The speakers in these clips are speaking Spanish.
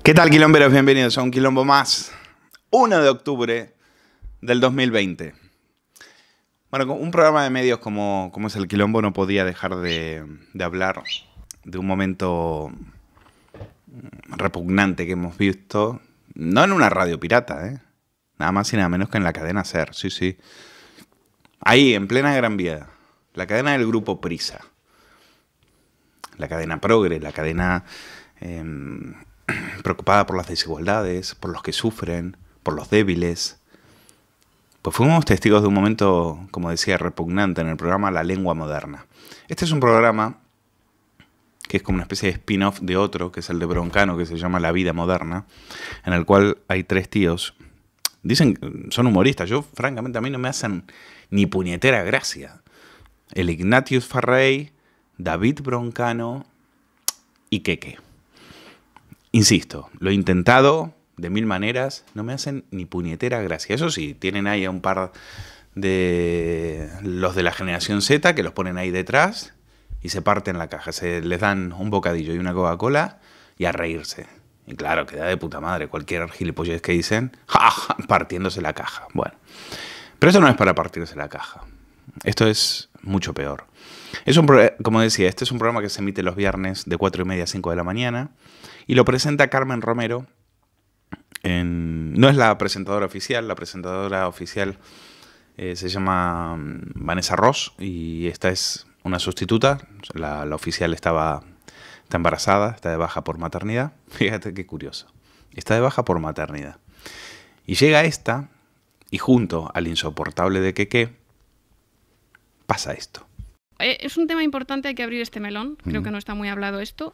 ¿Qué tal, quilomberos? Bienvenidos a un quilombo más. 1 de octubre del 2020. Bueno, un programa de medios como es el Quilombo no podía dejar de hablar de un momento repugnante que hemos visto. No en una radio pirata, nada más y nada menos que en la cadena SER, sí. Ahí, en plena Gran Vía, la cadena del grupo Prisa. La cadena progre, la cadena preocupada por las desigualdades, por los que sufren, por los débiles. Pues fuimos testigos de un momento, como decía, repugnante en el programa La Lengua Moderna. Este es un programa que es como una especie de spin-off de otro, que es el de Broncano, que se llama La Vida Moderna, en el cual hay 3 tíos. Dicen que son humoristas. Yo, francamente, a mí no me hacen ni puñetera gracia. El Ignatius Farrey, David Broncano y Keke. Insisto, lo he intentado de 1000 maneras, no me hacen ni puñetera gracia. Eso sí, tienen ahí a un par de los de la generación Z que los ponen ahí detrás y se parten la caja. Se les dan un bocadillo y una Coca-Cola y a reírse. Y claro, queda de puta madre. Cualquier gilipollez que dicen, ¡ja! Partiéndose la caja. Bueno, pero esto no es para partirse la caja. Esto es mucho peor. Como decía, este es un programa que se emite los viernes de 4:30 a 5 de la mañana y lo presenta Carmen Romero. No es la presentadora oficial. La presentadora oficial se llama Vanessa Ross y esta es una sustituta. La oficial está embarazada, está de baja por maternidad. Fíjate qué curioso. Está de baja por maternidad. Y llega esta y junto al insoportable de Keke pasa esto. Es un tema importante, hay que abrir este melón. Creo que no está muy hablado esto.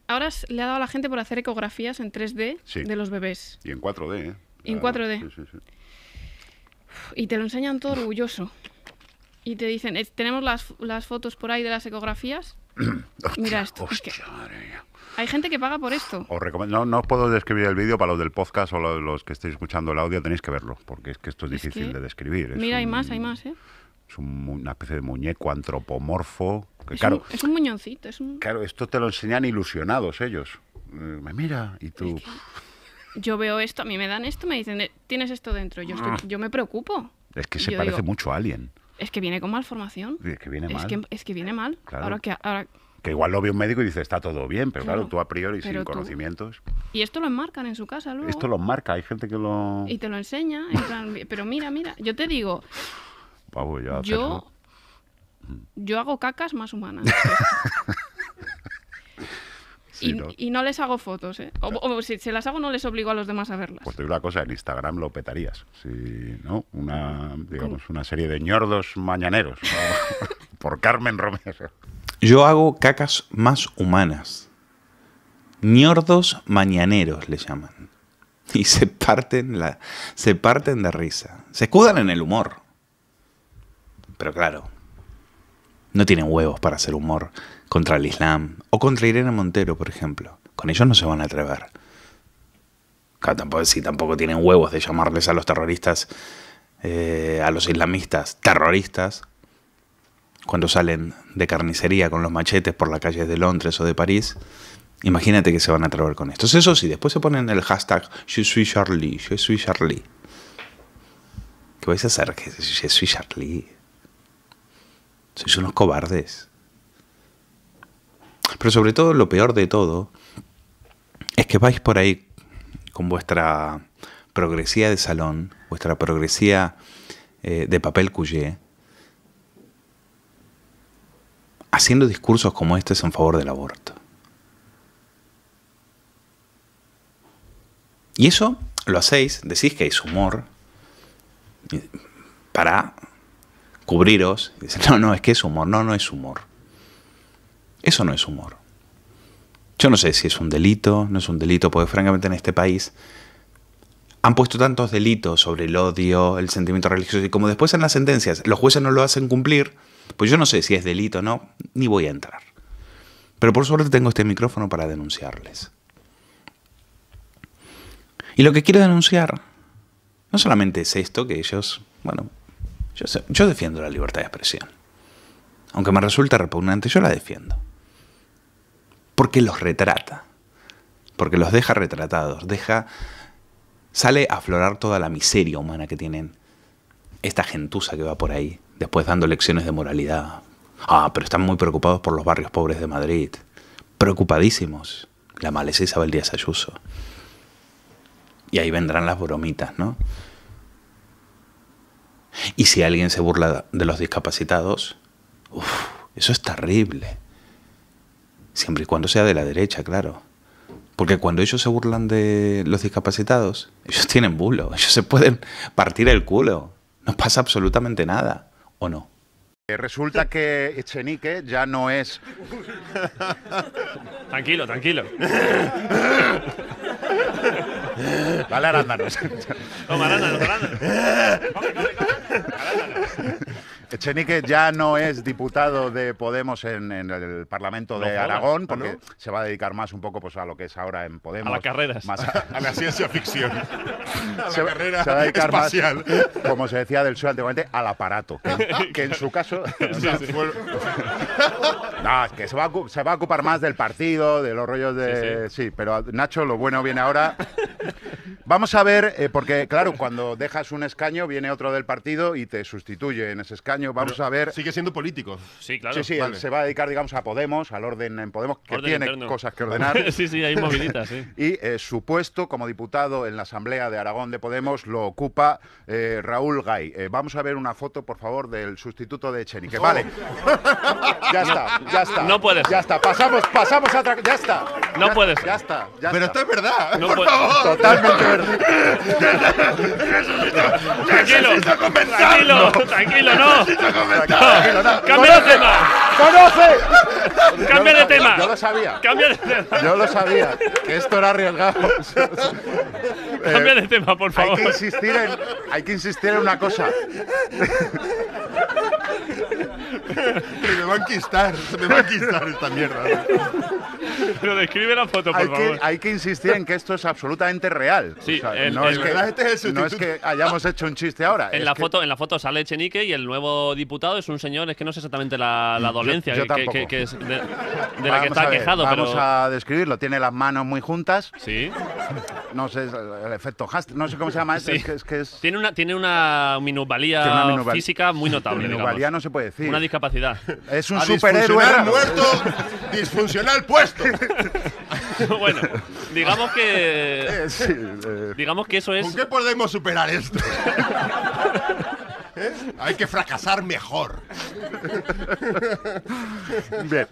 Ahora le ha dado a la gente por hacer ecografías en 3D de los bebés. Y en 4D, Y en 4D. Sí. Y te lo enseñan todo orgulloso. Y te dicen, tenemos las fotos por ahí de las ecografías. Mira esto. Hostia, madre mía. Hay gente que paga por esto. Os recomiendo, no os puedo describir el vídeo, para los del podcast o los que estéis escuchando el audio tenéis que verlo, porque es que esto es difícil de describir. Mira, hay más, ¿eh? Es una especie de muñeco antropomorfo. Que, es un muñoncito. Claro, esto te lo enseñan ilusionados ellos. Mira, y tú... Es que yo veo esto, a mí me dan esto, me dicen, tienes esto dentro. Yo me preocupo. Es que se parece mucho a Alien. Es que viene con malformación. Es que viene mal. Es que viene mal. Claro. Ahora... Que igual lo ve un médico y dice, está todo bien, pero Claro, claro, tú a priori sin tú... conocimientos... Y esto lo enmarcan en su casa luego. Esto lo enmarca, hay gente que lo... Y te lo enseña, en plan, pero mira, yo te digo... Yo hago cacas más humanas. Sí, ¿no? Y no les hago fotos, ¿eh? O si se las hago no les obligo a los demás a verlas. Pues te digo una cosa, en Instagram lo petarías. Sí, ¿no? Una serie de ñordos mañaneros. ¿No? Por Carmen Romero. Yo hago cacas más humanas. Ñordos mañaneros le llaman. Y se parten de risa. Se escudan en el humor. Pero claro, no tienen huevos para hacer humor contra el Islam. O contra Irene Montero, por ejemplo. Con ellos no se van a atrever. Claro, tampoco tienen huevos de llamarles a los terroristas, a los islamistas, terroristas, cuando salen de carnicería con los machetes por las calles de Londres o de París. Imagínate que se van a atrever con esto. Eso sí, después se ponen el hashtag Je suis Charlie, Je suis Charlie. ¿Qué vais a hacer? Je suis Charlie. Sois unos cobardes. Pero sobre todo, lo peor de todo es que vais por ahí con vuestra progresía de salón, vuestra progresía de papel cullé, haciendo discursos como estos en favor del aborto. Y eso lo hacéis, decís que es humor, para cubriros. Y dicen, no, es que es humor. No es humor. Eso no es humor. Yo no sé si es un delito, no es un delito, porque francamente en este país han puesto tantos delitos sobre el odio, el sentimiento religioso, y como después en las sentencias los jueces no lo hacen cumplir, pues yo no sé si es delito o no, ni voy a entrar. Pero por suerte tengo este micrófono para denunciarles. Y lo que quiero denunciar no solamente es esto, que ellos, bueno, yo defiendo la libertad de expresión. Aunque me resulta repugnante, yo la defiendo. Porque los retrata. porque los deja retratados, sale a aflorar toda la miseria humana que tienen esta gentuza que va por ahí, después dando lecciones de moralidad. Pero están muy preocupados por los barrios pobres de Madrid. Preocupadísimos. La maleza Isabel Díaz Ayuso. Y ahí vendrán las bromitas, ¿no? Y si alguien se burla de los discapacitados, eso es terrible. Siempre y cuando sea de la derecha, claro. Porque cuando ellos se burlan de los discapacitados, ellos tienen bulo, ellos se pueden partir el culo. No pasa absolutamente nada, ¿o no? Resulta que Echenique ya no es... Tranquilo, tranquilo. Dale arándanos. Toma, arándanos. Echenique ya no es diputado de Podemos en el Parlamento de Aragón, porque se va a dedicar más un poco pues, a lo que es ahora en Podemos. A las carreras. Más a la ciencia ficción. Se va a dedicar espacial. Más, como se decía del PSOE antiguamente, al aparato. Que en su caso... No, es que se va a ocupar más del partido, de los rollos de... Sí, pero Nacho, lo bueno viene ahora. Vamos a ver, porque claro, cuando dejas un escaño viene otro del partido y te sustituye en ese escaño. Vamos a ver... Sigue siendo político. Sí, claro. Sí, vale. Él se va a dedicar, digamos, a Podemos, al orden en Podemos, que orden tiene interno. Cosas que ordenar. Sí, hay moviditas, sí. Y su puesto como diputado en la Asamblea de Aragón de Podemos lo ocupa Raúl Gay. Vamos a ver una foto, por favor, del sustituto de Echenique. Vale. Ya está. No puede ser. Ya está. Pasamos a otra... Ya está. No puede ser. Ya está. Pero esto es verdad. No por favor. Totalmente verdad. Tranquilo, no. No. Cambia de tema. ¡Conoce! Cambia de tema. Yo lo sabía. Cambia de tema. Yo lo sabía. Que esto era arriesgado. Cambia de tema, por favor. Hay que insistir en una cosa. Me va a enquistar esta mierda. Pero describe la foto, por favor. Hay que insistir en que esto es absolutamente real. Sí, o sea, no es que hayamos hecho un chiste ahora. En la foto sale Echenique y el nuevo diputado es un señor, es que no sé exactamente la dolencia yo tampoco. que es de la que está quejado. Vamos a describirlo. Tiene las manos muy juntas. Sí. No sé, el efecto Hastings, no sé cómo se llama. Sí. Es Tiene una minusvalía física muy notable. Minusvalía no se puede decir. Una discapacidad. Es un A superhéroe. Disfuncional muerto, disfuncional puesto. Bueno, digamos que eso es... ¿Con qué podemos superar esto? Hay que fracasar mejor. Bien.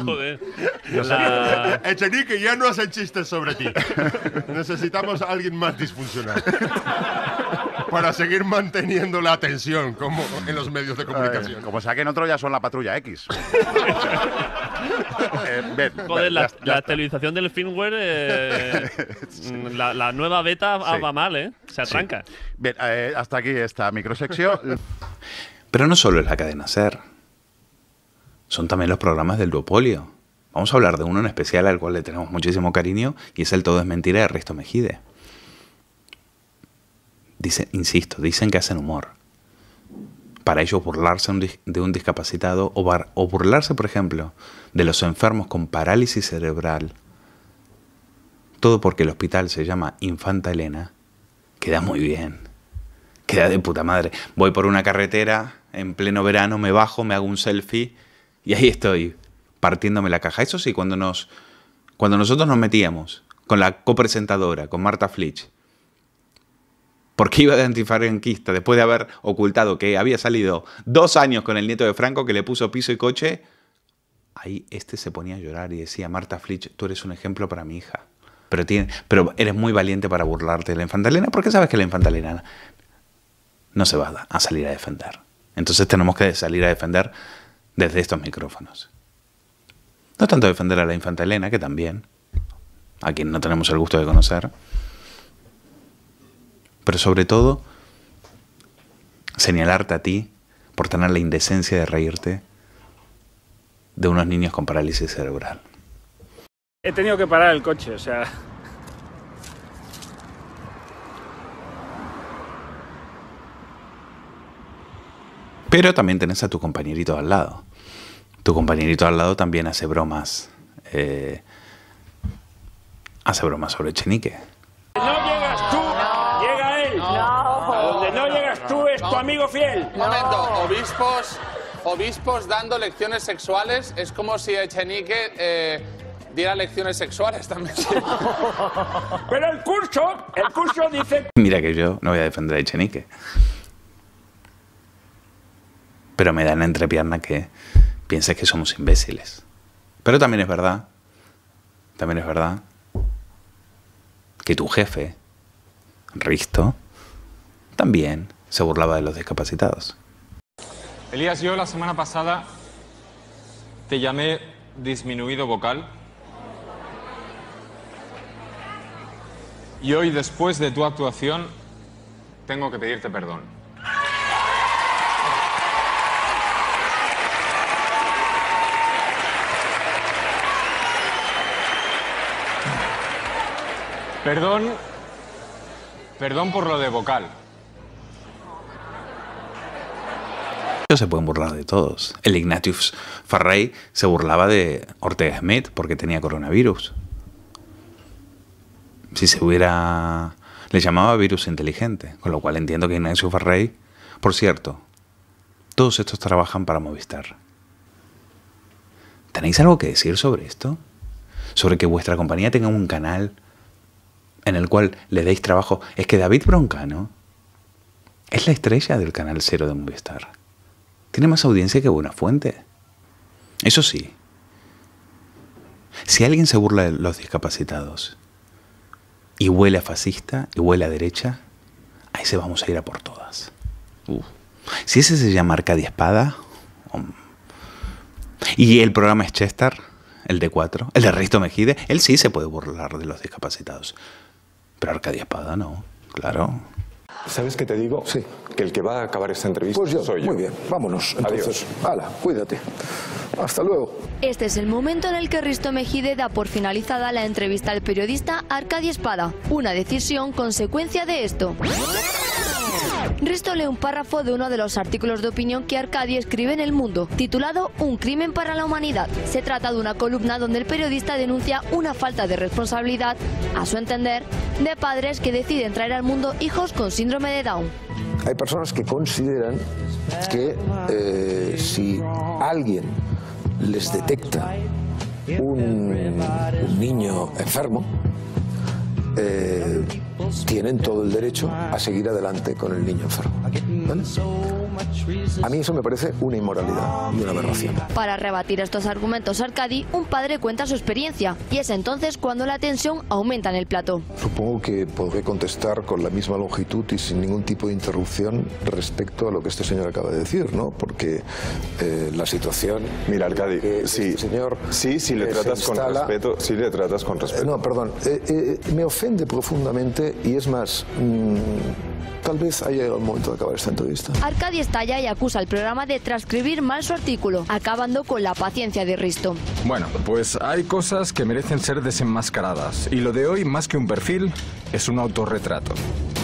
Joder. Echenique, ya no hacen chistes sobre ti. Necesitamos a alguien más disfuncional. Para seguir manteniendo la atención, como en los medios de comunicación. Como saquen otro, ya son la Patrulla X. Joder, la actualización del firmware, la nueva beta va mal, se atranca. Sí. Bien, hasta aquí esta microsección. Pero no solo es la cadena SER. Son también los programas del duopolio. Vamos a hablar de uno en especial al cual le tenemos muchísimo cariño y es el Todo es Mentira de Risto Mejide. Dicen que hacen humor. Para ellos burlarse de un discapacitado o burlarse, por ejemplo, de los enfermos con parálisis cerebral, todo porque el hospital se llama Infanta Elena, queda muy bien. Queda de puta madre. Voy por una carretera en pleno verano, me bajo, me hago un selfie y ahí estoy, partiéndome la caja. Eso sí, cuando nosotros nos metíamos con la copresentadora, con Marta Flitsch, porque iba de antifranquista después de haber ocultado que había salido 2 años con el nieto de Franco que le puso piso y coche, ahí se ponía a llorar y decía: Marta Flitsch, tú eres un ejemplo para mi hija. Pero eres muy valiente para burlarte de la Infanta Elena, porque sabes que la Infanta Elena no se va a salir a defender. Entonces tenemos que salir a defender desde estos micrófonos. No tanto defender a la Infanta Elena, que también, a quien no tenemos el gusto de conocer, pero sobre todo señalarte a ti por tener la indecencia de reírte de unos niños con parálisis cerebral. He tenido que parar el coche, o sea... Pero también tenés a tu compañerito al lado. Tu compañerito al lado también hace bromas hace bromas sobre Echenique. No llegas tú, llega él. A donde no llegas tú es tu amigo fiel. Un momento, obispos dando lecciones sexuales, es como si Echenique diera lecciones sexuales también. Pero el curso dice... Mira que yo no voy a defender a Echenique. Pero me da en la entrepierna que pienses que somos imbéciles. Pero también es verdad que tu jefe, Risto, también se burlaba de los discapacitados. Elías, yo la semana pasada te llamé disminuido vocal. Y hoy, después de tu actuación, tengo que pedirte perdón. Perdón por lo de vocal. Se pueden burlar de todos. El Ignatius Farrey se burlaba de Ortega Smith porque tenía coronavirus. Si se hubiera... le llamaba virus inteligente, con lo cual entiendo que Ignatius Farrey... Por cierto, todos estos trabajan para Movistar. ¿Tenéis algo que decir sobre esto? ¿Sobre que vuestra compañía tenga un canal en el cual le deis trabajo? Es que David Broncano es la estrella del Canal 0 de Movistar. Tiene más audiencia que Buenafuente. Eso sí, si alguien se burla de los discapacitados y huele a fascista y huele a derecha, ahí se vamos a ir a por todas. Si ese se llama Arcadia Espada, y el programa es Chester, el de 4, el de Risto Mejide, él sí se puede burlar de los discapacitados. Pero Arcadia Espada no, claro. ¿Sabes qué te digo? Sí. Que el que va a acabar esta entrevista soy yo. Muy bien, vámonos. Entonces, hala, cuídate. Hasta luego. Este es el momento en el que Risto Mejide da por finalizada la entrevista al periodista Arcadia Espada. Una decisión consecuencia de esto. Risto lee un párrafo de uno de los artículos de opinión que Arcadia escribe en El Mundo, titulado Un crimen para la humanidad. Se trata de una columna donde el periodista denuncia una falta de responsabilidad, a su entender, de padres que deciden traer al mundo hijos con síndrome de Down. Hay personas que consideran que si alguien les detecta un niño enfermo, tienen todo el derecho a seguir adelante con el niño enfermo. ¿Vale? A mí eso me parece una inmoralidad y una aberración. Para rebatir estos argumentos, Arcadi, un padre cuenta su experiencia, y es entonces cuando la tensión aumenta en el plató. Supongo que podré contestar con la misma longitud y sin ningún tipo de interrupción respecto a lo que este señor acaba de decir, ¿no? Porque la situación... Mira, Arcadi, sí, este señor si le tratas con respeto, si le tratas con respeto. No, perdón, me ofende profundamente y es más... tal vez haya llegado el momento de acabar esta entrevista. Arcadia estalla y acusa al programa de transcribir mal su artículo, acabando con la paciencia de Risto. Bueno, pues hay cosas que merecen ser desenmascaradas. Y lo de hoy, más que un perfil, es un autorretrato.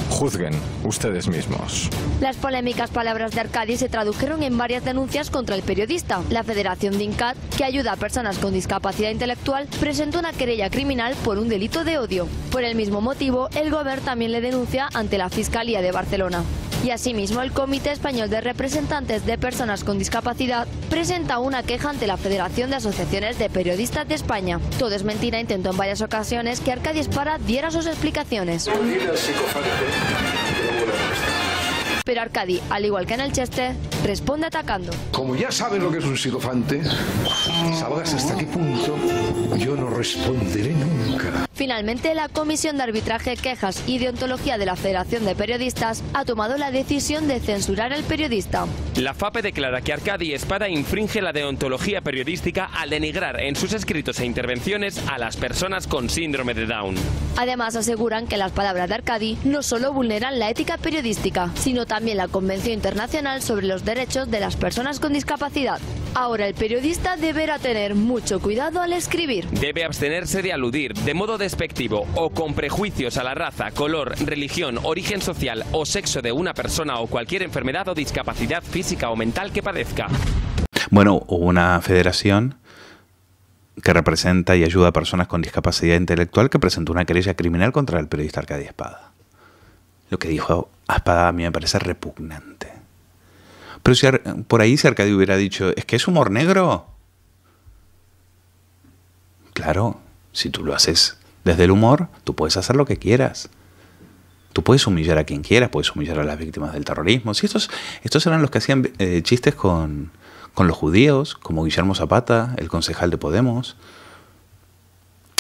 Juzguen ustedes mismos. Las polémicas palabras de Arcadi se tradujeron en varias denuncias contra el periodista. La Federación DINCAT, que ayuda a personas con discapacidad intelectual, presentó una querella criminal por un delito de odio. Por el mismo motivo, el Govern también le denuncia ante la Fiscalía de Barcelona. Y asimismo, el Comité Español de Representantes de Personas con Discapacidad presenta una queja ante la Federación de Asociaciones de Periodistas de España. Todo es mentira, intentó en varias ocasiones que Arcadia Espada diera sus explicaciones. Pero Arcadi, al igual que en el Cheste, responde atacando. Como ya saben lo que es un psicofante, sabrás hasta qué punto yo no responderé nunca. Finalmente, la Comisión de Arbitraje, Quejas y Deontología de la Federación de Periodistas ha tomado la decisión de censurar al periodista. La FAPE declara que Arcadia Espada infringe la deontología periodística al denigrar en sus escritos e intervenciones a las personas con síndrome de Down. Además, aseguran que las palabras de Arcadi no solo vulneran la ética periodística, sino también la Convención Internacional sobre los Derechos de las Personas con Discapacidad. Ahora el periodista deberá tener mucho cuidado al escribir. Debe abstenerse de aludir de modo despectivo o con prejuicios a la raza, color, religión, origen social o sexo de una persona o cualquier enfermedad o discapacidad física o mental que padezca. Bueno, hubo una federación que representa y ayuda a personas con discapacidad intelectual, que presentó una querella criminal contra el periodista Arcadi Espada. Lo que dijo Espada a mí me parece repugnante. Pero si por ahí si Arcadi hubiera dicho, ¿es que es humor negro? Claro, si tú lo haces desde el humor, tú puedes hacer lo que quieras. Tú puedes humillar a quien quieras, puedes humillar a las víctimas del terrorismo. Si estos eran los que hacían chistes con los judíos, como Guillermo Zapata, el concejal de Podemos,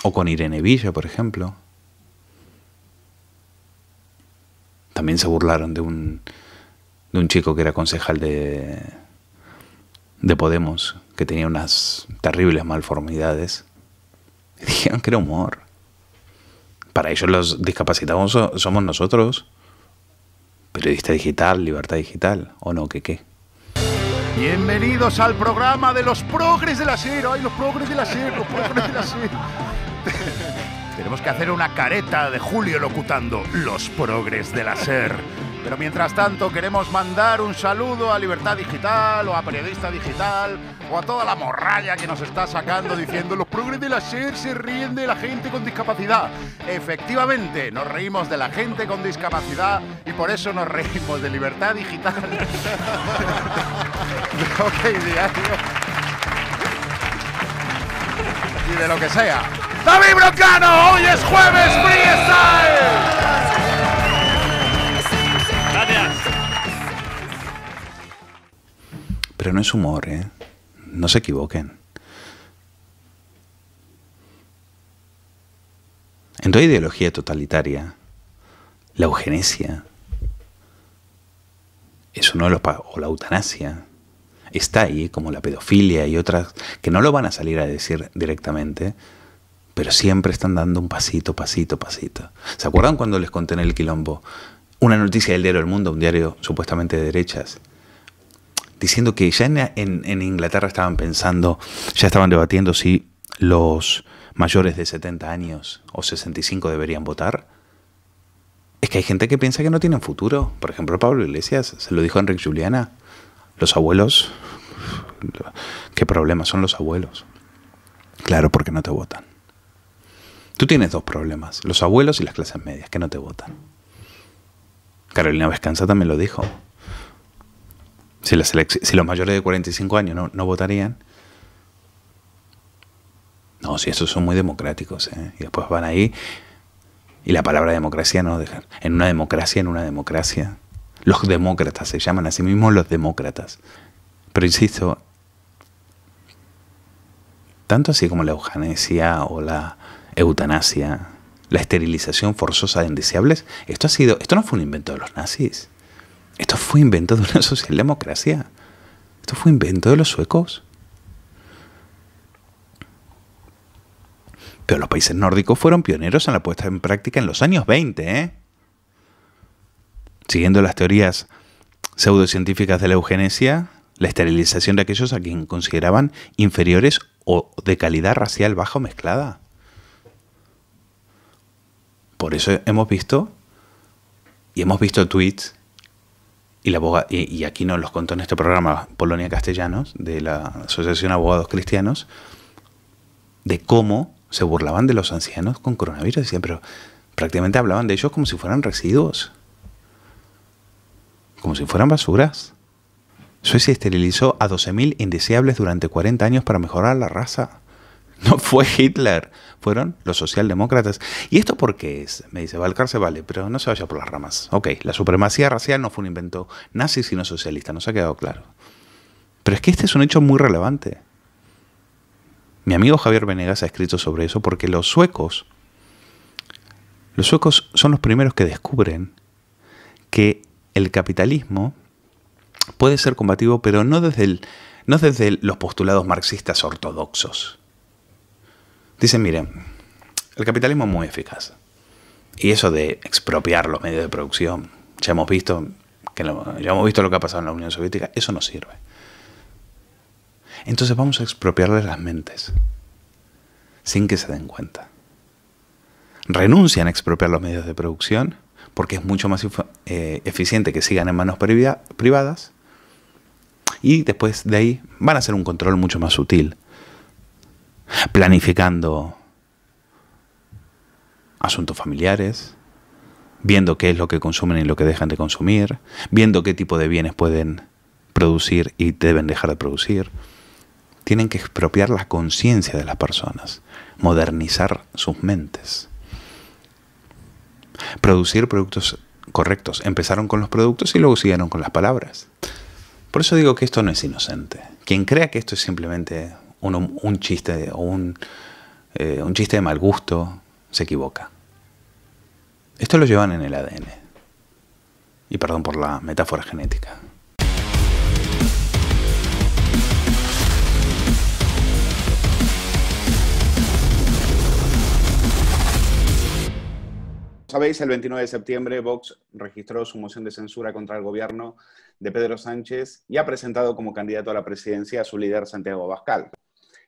o con Irene Villa, por ejemplo. También se burlaron de un chico que era concejal de Podemos, que tenía unas terribles malformidades. Y dijeron que era humor. Para ellos los discapacitados somos nosotros. Periodista digital, libertad digital, ¿o no? ¿Qué? Bienvenidos al programa de los progres de la SER. ¡Ay, los progres de la SER! ¡Los progres de la SER! Tenemos que hacer una careta de Julio locutando los progres de la SER. Pero mientras tanto queremos mandar un saludo a Libertad Digital o a Periodista Digital o a toda la morralla que nos está sacando diciendo los progres de la SER se ríen de la gente con discapacidad. Efectivamente, nos reímos de la gente con discapacidad y por eso nos reímos de Libertad Digital. De OK Diario. Y de lo que sea. ¡David Broncano! ¡Hoy es jueves freestyle! Gracias. Pero no es humor, ¿eh? No se equivoquen. En toda ideología totalitaria, la eugenesia es uno de los o la eutanasia está ahí, como la pedofilia y otras que no lo van a salir a decir directamente, pero siempre están dando un pasito, pasito, pasito. ¿Se acuerdan cuando les conté en el quilombo una noticia del diario El Mundo, un diario supuestamente de derechas, diciendo que ya en Inglaterra estaban pensando, ya estaban debatiendo si los mayores de 70 años o 65 deberían votar? Es que hay gente que piensa que no tienen futuro. Por ejemplo, Pablo Iglesias, se lo dijo a Enrique Juliana. Los abuelos, ¿qué problemas son los abuelos? Claro, porque no te votan. Tú tienes dos problemas, los abuelos y las clases medias, que no te votan. Carolina Vescanza también lo dijo. Si los mayores de 45 años no votarían. No, si estos son muy democráticos, ¿eh? Y después van ahí y la palabra democracia no dejan. En una democracia. Los demócratas se llaman a sí mismos los demócratas. Pero insisto, tanto así como la eugenesia o la eutanasia, la esterilización forzosa de indeseables, esto no fue un invento de los nazis. Esto fue invento de una socialdemocracia. Esto fue invento de los suecos. Pero los países nórdicos fueron pioneros en la puesta en práctica en los años 20, ¿eh? Siguiendo las teorías pseudocientíficas de la eugenesia, la esterilización de aquellos a quien consideraban inferiores o de calidad racial baja o mezclada. Por eso hemos visto tweets y aquí nos los contó en este programa Polonia Castellanos, de la Asociación Abogados Cristianos, de cómo se burlaban de los ancianos con coronavirus. Decían, pero prácticamente hablaban de ellos como si fueran residuos, como si fueran basuras. Suecia esterilizó a 12.000 indeseables durante 40 años para mejorar la raza. No fue Hitler, fueron los socialdemócratas. ¿Y esto por qué es? Me dice, Valcarce, vale, pero no se vaya por las ramas. Ok, la supremacía racial no fue un invento nazi, sino socialista, nos ha quedado claro. Pero es que este es un hecho muy relevante. Mi amigo Javier Venegas ha escrito sobre eso porque los suecos son los primeros que descubren que el capitalismo puede ser combativo, pero no desde los postulados marxistas ortodoxos. Dicen, miren, el capitalismo es muy eficaz. Y eso de expropiar los medios de producción, ya hemos visto lo que ha pasado en la Unión Soviética, eso no sirve. Entonces vamos a expropiarles las mentes, sin que se den cuenta. Renuncian a expropiar los medios de producción, porque es mucho más eficiente que sigan en manos privadas, y después de ahí van a hacer un control mucho más sutil. planificando asuntos familiares, viendo qué es lo que consumen y lo que dejan de consumir, viendo qué tipo de bienes pueden producir y deben dejar de producir. Tienen que expropiar la conciencia de las personas, modernizar sus mentes, producir productos correctos. Empezaron con los productos y luego siguieron con las palabras. Por eso digo que esto no es inocente. Quien crea que esto es simplemente un chiste o un chiste de mal gusto, se equivoca. Esto lo llevan en el ADN. Y perdón por la metáfora genética. Sabéis, el 29 de septiembre Vox registró su moción de censura contra el gobierno de Pedro Sánchez y ha presentado como candidato a la presidencia a su líder Santiago Abascal.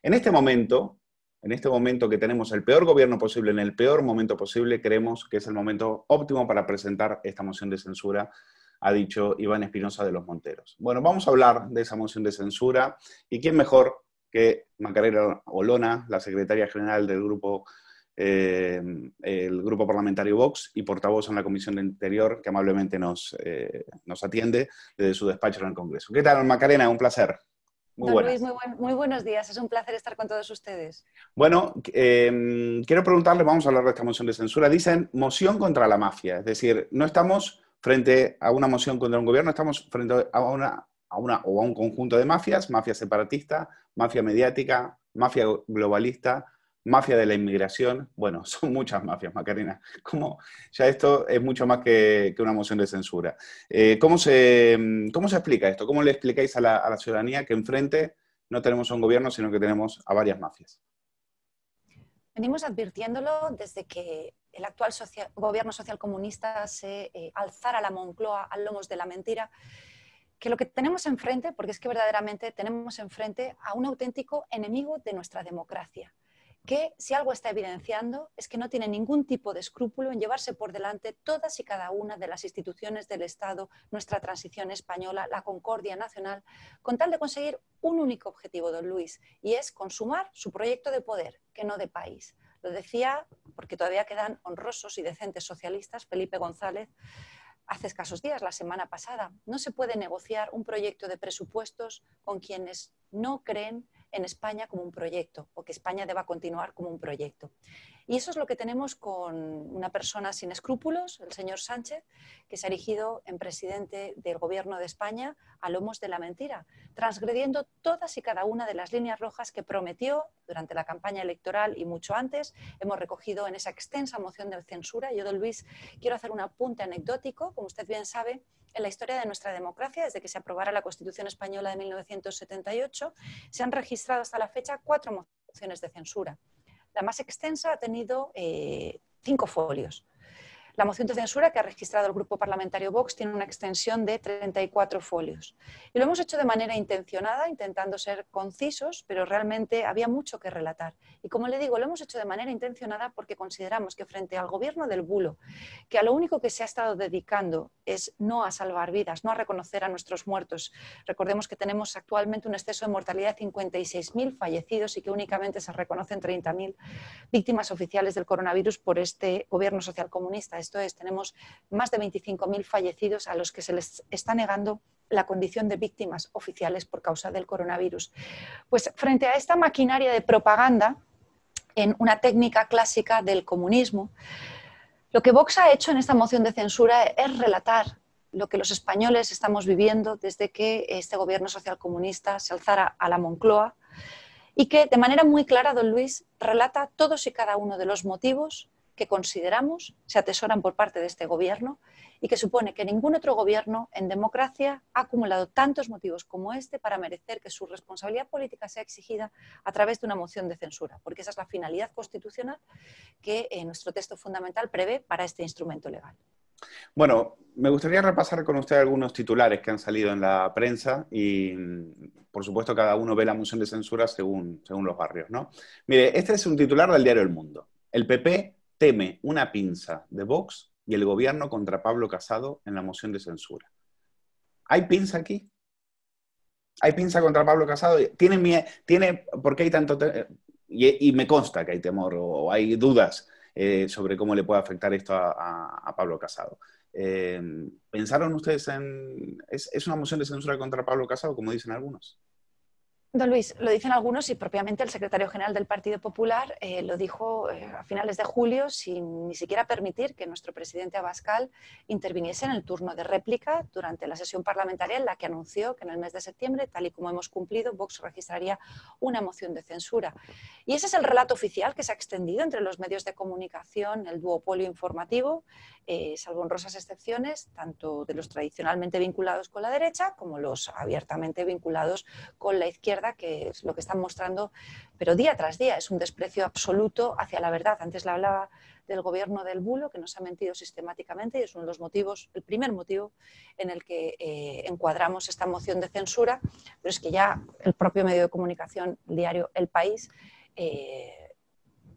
En este momento que tenemos el peor gobierno posible, en el peor momento posible, creemos que es el momento óptimo para presentar esta moción de censura, ha dicho Iván Espinosa de los Monteros. Bueno, vamos a hablar de esa moción de censura y quién mejor que Macarena Olona, la secretaria general del grupo el grupo parlamentario Vox y portavoz en la Comisión de Interior, que amablemente nos atiende desde su despacho en el Congreso. ¿Qué tal, Macarena? Un placer. Muy buenas. Luis, muy buenos días. Es un placer estar con todos ustedes. Bueno, quiero preguntarle, vamos a hablar de esta moción de censura. Dicen moción contra la mafia, es decir, no estamos frente a una moción contra un gobierno, estamos frente a un conjunto de mafias, mafia separatista, mafia mediática, mafia globalista, mafia de la inmigración. Bueno, son muchas mafias, Macarena. ¿Cómo? Ya esto es mucho más que una moción de censura. ¿Cómo se explica esto? ¿Cómo le explicáis a la ciudadanía que enfrente no tenemos a un gobierno, sino que tenemos a varias mafias? Venimos advirtiéndolo desde que el actual gobierno socialcomunista se alzara la Moncloa a lomos de la mentira, que lo que tenemos enfrente, porque es que verdaderamente tenemos enfrente a un auténtico enemigo de nuestra democracia, que si algo está evidenciando es que no tiene ningún tipo de escrúpulo en llevarse por delante todas y cada una de las instituciones del Estado, nuestra transición española, la concordia nacional, con tal de conseguir un único objetivo, don Luis, y es consumar su proyecto de poder, que no de país. Lo decía porque todavía quedan honrosos y decentes socialistas, Felipe González, hace escasos días, la semana pasada. No se puede negociar un proyecto de presupuestos con quienes no creen en España como un proyecto o que España deba continuar como un proyecto. Y eso es lo que tenemos con una persona sin escrúpulos, el señor Sánchez, que se ha erigido en presidente del Gobierno de España a lomos de la mentira, transgrediendo todas y cada una de las líneas rojas que prometió durante la campaña electoral y mucho antes. Hemos recogido en esa extensa moción de censura. Yo, don Luis, quiero hacer un apunte anecdótico. Como usted bien sabe, en la historia de nuestra democracia, desde que se aprobara la Constitución Española de 1978, se han registrado hasta la fecha 4 mociones de censura. La más extensa ha tenido 5 folios. La moción de censura que ha registrado el Grupo Parlamentario Vox tiene una extensión de 34 folios. Y lo hemos hecho de manera intencionada, intentando ser concisos, pero realmente había mucho que relatar. Y como le digo, lo hemos hecho de manera intencionada porque consideramos que frente al gobierno del bulo, que a lo único que se ha estado dedicando es no a salvar vidas, no a reconocer a nuestros muertos. Recordemos que tenemos actualmente un exceso de mortalidad de 56.000 fallecidos y que únicamente se reconocen 30.000 víctimas oficiales del coronavirus por este gobierno socialcomunista. Esto es, tenemos más de 25.000 fallecidos a los que se les está negando la condición de víctimas oficiales por causa del coronavirus. Pues frente a esta maquinaria de propaganda, en una técnica clásica del comunismo, lo que Vox ha hecho en esta moción de censura es relatar lo que los españoles estamos viviendo desde que este gobierno socialcomunista se alzara a la Moncloa y que de manera muy clara, don Luis, relata todos y cada uno de los motivos que consideramos se atesoran por parte de este gobierno y que supone que ningún otro gobierno en democracia ha acumulado tantos motivos como este para merecer que su responsabilidad política sea exigida a través de una moción de censura, porque esa es la finalidad constitucional que nuestro texto fundamental prevé para este instrumento legal. Bueno, me gustaría repasar con usted algunos titulares que han salido en la prensa y, por supuesto, cada uno ve la moción de censura según los barrios, ¿no? Mire, este es un titular del diario El Mundo. El PP teme una pinza de Vox y el gobierno contra Pablo Casado en la moción de censura. ¿Hay pinza aquí? ¿Hay pinza contra Pablo Casado? ¿Por qué hay tanto? y me consta que hay temor o hay dudas sobre cómo le puede afectar esto a Pablo Casado. ¿Pensaron ustedes ¿Es una moción de censura contra Pablo Casado, como dicen algunos? Don Luis, lo dicen algunos y propiamente el secretario general del Partido Popular lo dijo a finales de julio sin ni siquiera permitir que nuestro presidente Abascal interviniese en el turno de réplica durante la sesión parlamentaria en la que anunció que en el mes de septiembre, tal y como hemos cumplido, Vox registraría una moción de censura. Y ese es el relato oficial que se ha extendido entre los medios de comunicación, el duopolio informativo, salvo honrosas excepciones, tanto de los tradicionalmente vinculados con la derecha como los abiertamente vinculados con la izquierda, que es lo que están mostrando, pero día tras día es un desprecio absoluto hacia la verdad. Antes le hablaba del gobierno del bulo, que nos ha mentido sistemáticamente, y es uno de los motivos, el primer motivo en el que encuadramos esta moción de censura, pero es que ya el propio medio de comunicación, el diario El País,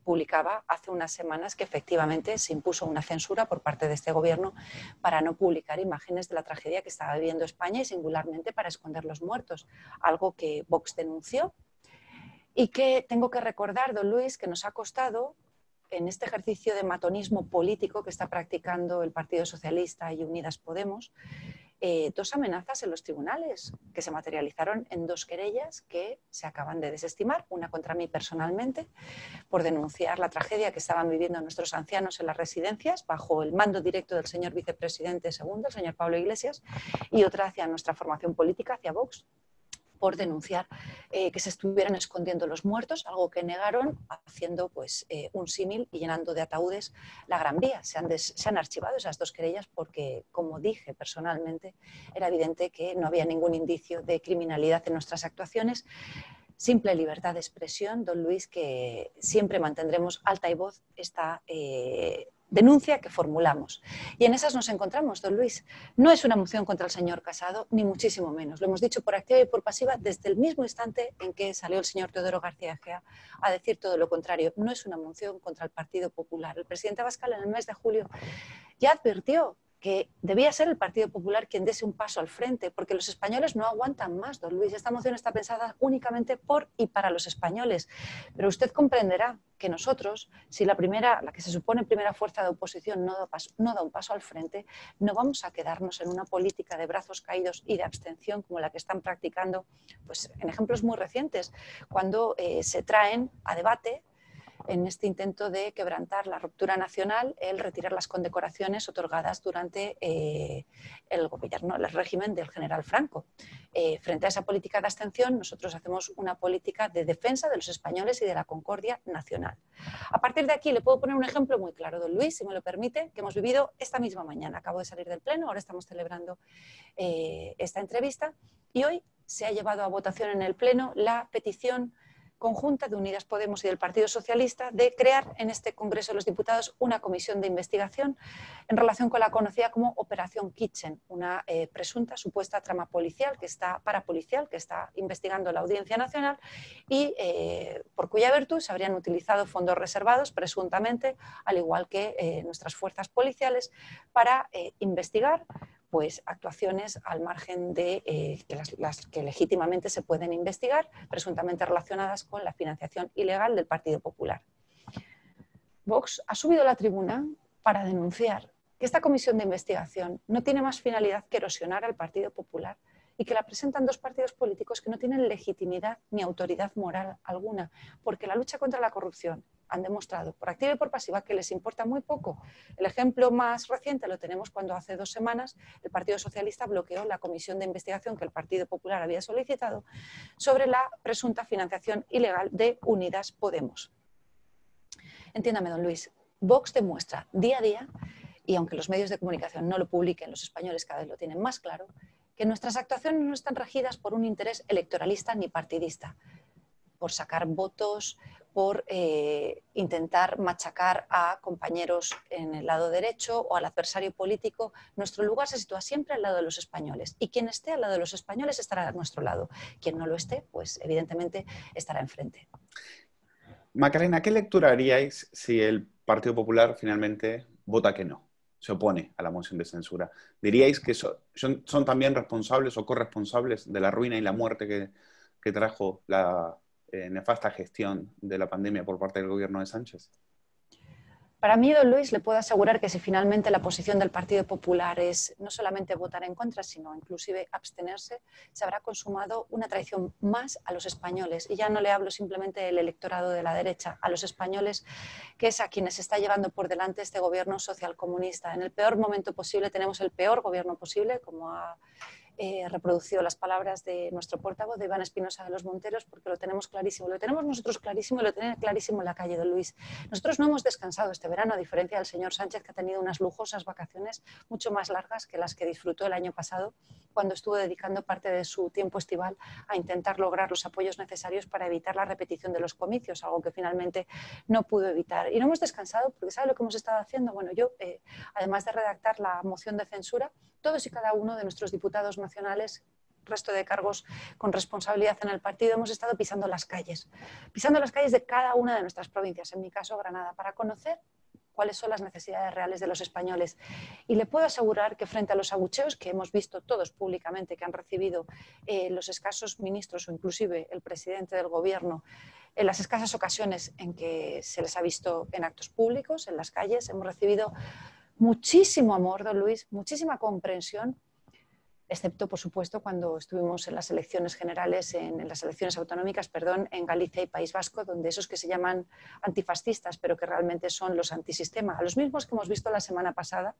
publicaba hace unas semanas que efectivamente se impuso una censura por parte de este gobierno para no publicar imágenes de la tragedia que estaba viviendo España y singularmente para esconder los muertos, algo que Vox denunció y que tengo que recordar, don Luis, que nos ha costado en este ejercicio de matonismo político que está practicando el Partido Socialista y Unidas Podemos, 2 amenazas en los tribunales que se materializaron en 2 querellas que se acaban de desestimar, una contra mí personalmente por denunciar la tragedia que estaban viviendo nuestros ancianos en las residencias bajo el mando directo del señor vicepresidente segundo, el señor Pablo Iglesias, y otra hacia nuestra formación política, hacia Vox, por denunciar que se estuvieran escondiendo los muertos, algo que negaron haciendo pues, un símil y llenando de ataúdes la Gran Vía. Se han archivado esas 2 querellas porque, como dije personalmente, era evidente que no había ningún indicio de criminalidad en nuestras actuaciones. Simple libertad de expresión, don Luis, que siempre mantendremos alta y voz esta denuncia que formulamos. Y en esas nos encontramos, don Luis. No es una moción contra el señor Casado, ni muchísimo menos. Lo hemos dicho por activa y por pasiva desde el mismo instante en que salió el señor Teodoro García Egea a decir todo lo contrario. No es una moción contra el Partido Popular. El presidente Abascal en el mes de julio ya advirtió que debía ser el Partido Popular quien diese un paso al frente, porque los españoles no aguantan más, don Luis. Esta moción está pensada únicamente por y para los españoles. Pero usted comprenderá que nosotros, si la que se supone primera fuerza de oposición no da un paso al frente, no vamos a quedarnos en una política de brazos caídos y de abstención como la que están practicando, pues, en ejemplos muy recientes, cuando se traen a debate, en este intento de quebrantar la ruptura nacional, el retirar las condecoraciones otorgadas durante el gobierno, el régimen del general Franco. Frente a esa política de abstención, nosotros hacemos una política de defensa de los españoles y de la concordia nacional. A partir de aquí le puedo poner un ejemplo muy claro, don Luis, si me lo permite, que hemos vivido esta misma mañana. Acabo de salir del pleno, ahora estamos celebrando esta entrevista y hoy se ha llevado a votación en el pleno la petición conjunta de Unidas Podemos y del Partido Socialista de crear en este Congreso de los Diputados una comisión de investigación en relación con la conocida como Operación Kitchen, una presunta supuesta trama parapolicial que está investigando la Audiencia Nacional y por cuya virtud se habrían utilizado fondos reservados presuntamente, al igual que nuestras fuerzas policiales, para investigar pues actuaciones al margen de las que legítimamente se pueden investigar, presuntamente relacionadas con la financiación ilegal del Partido Popular. Vox ha subido a la tribuna para denunciar que esta comisión de investigación no tiene más finalidad que erosionar al Partido Popular y que la presentan 2 partidos políticos que no tienen legitimidad ni autoridad moral alguna, porque la lucha contra la corrupción han demostrado por activa y por pasiva que les importa muy poco. El ejemplo más reciente lo tenemos cuando hace 2 semanas el Partido Socialista bloqueó la comisión de investigación que el Partido Popular había solicitado sobre la presunta financiación ilegal de Unidas Podemos. Entiéndame, don Luis, Vox demuestra día a día, y aunque los medios de comunicación no lo publiquen, los españoles cada vez lo tienen más claro, que nuestras actuaciones no están regidas por un interés electoralista ni partidista, por sacar votos, por intentar machacar a compañeros en el lado derecho o al adversario político. Nuestro lugar se sitúa siempre al lado de los españoles y quien esté al lado de los españoles estará a nuestro lado. Quien no lo esté, pues evidentemente estará enfrente. Macarena, ¿qué lectura haríais si el Partido Popular finalmente vota que no? Se opone a la moción de censura. ¿Diríais que son también responsables o corresponsables de la ruina y la muerte que trajo nefasta gestión de la pandemia por parte del gobierno de Sánchez? Para mí, don Luis, le puedo asegurar que si finalmente la posición del Partido Popular es no solamente votar en contra, sino inclusive abstenerse, se habrá consumado una traición más a los españoles. Y ya no le hablo simplemente del electorado de la derecha, a los españoles, que es a quienes está llevando por delante este gobierno socialcomunista. En el peor momento posible tenemos el peor gobierno posible, como ha reproducido las palabras de nuestro portavoz, de Iván Espinosa de los Monteros, porque lo tenemos clarísimo. Lo tenemos nosotros clarísimo y lo tiene clarísimo en la calle, don Luis. Nosotros no hemos descansado este verano, a diferencia del señor Sánchez, que ha tenido unas lujosas vacaciones mucho más largas que las que disfrutó el año pasado, cuando estuvo dedicando parte de su tiempo estival a intentar lograr los apoyos necesarios para evitar la repetición de los comicios, algo que finalmente no pudo evitar. Y no hemos descansado porque ¿sabe lo que hemos estado haciendo? Bueno, yo, además de redactar la moción de censura, todos y cada uno de nuestros diputados nacionales, resto de cargos con responsabilidad en el partido, hemos estado pisando las calles de cada una de nuestras provincias, en mi caso Granada, para conocer cuáles son las necesidades reales de los españoles. Y le puedo asegurar que frente a los abucheos que hemos visto todos públicamente que han recibido los escasos ministros o inclusive el presidente del gobierno, en las escasas ocasiones en que se les ha visto en actos públicos, en las calles, hemos recibido muchísimo amor, don Luis, muchísima comprensión, excepto, por supuesto, cuando estuvimos en las elecciones generales, en las elecciones autonómicas, perdón, en Galicia y País Vasco, donde esos que se llaman antifascistas, pero que realmente son los antisistema, a los mismos que hemos visto la semana pasada,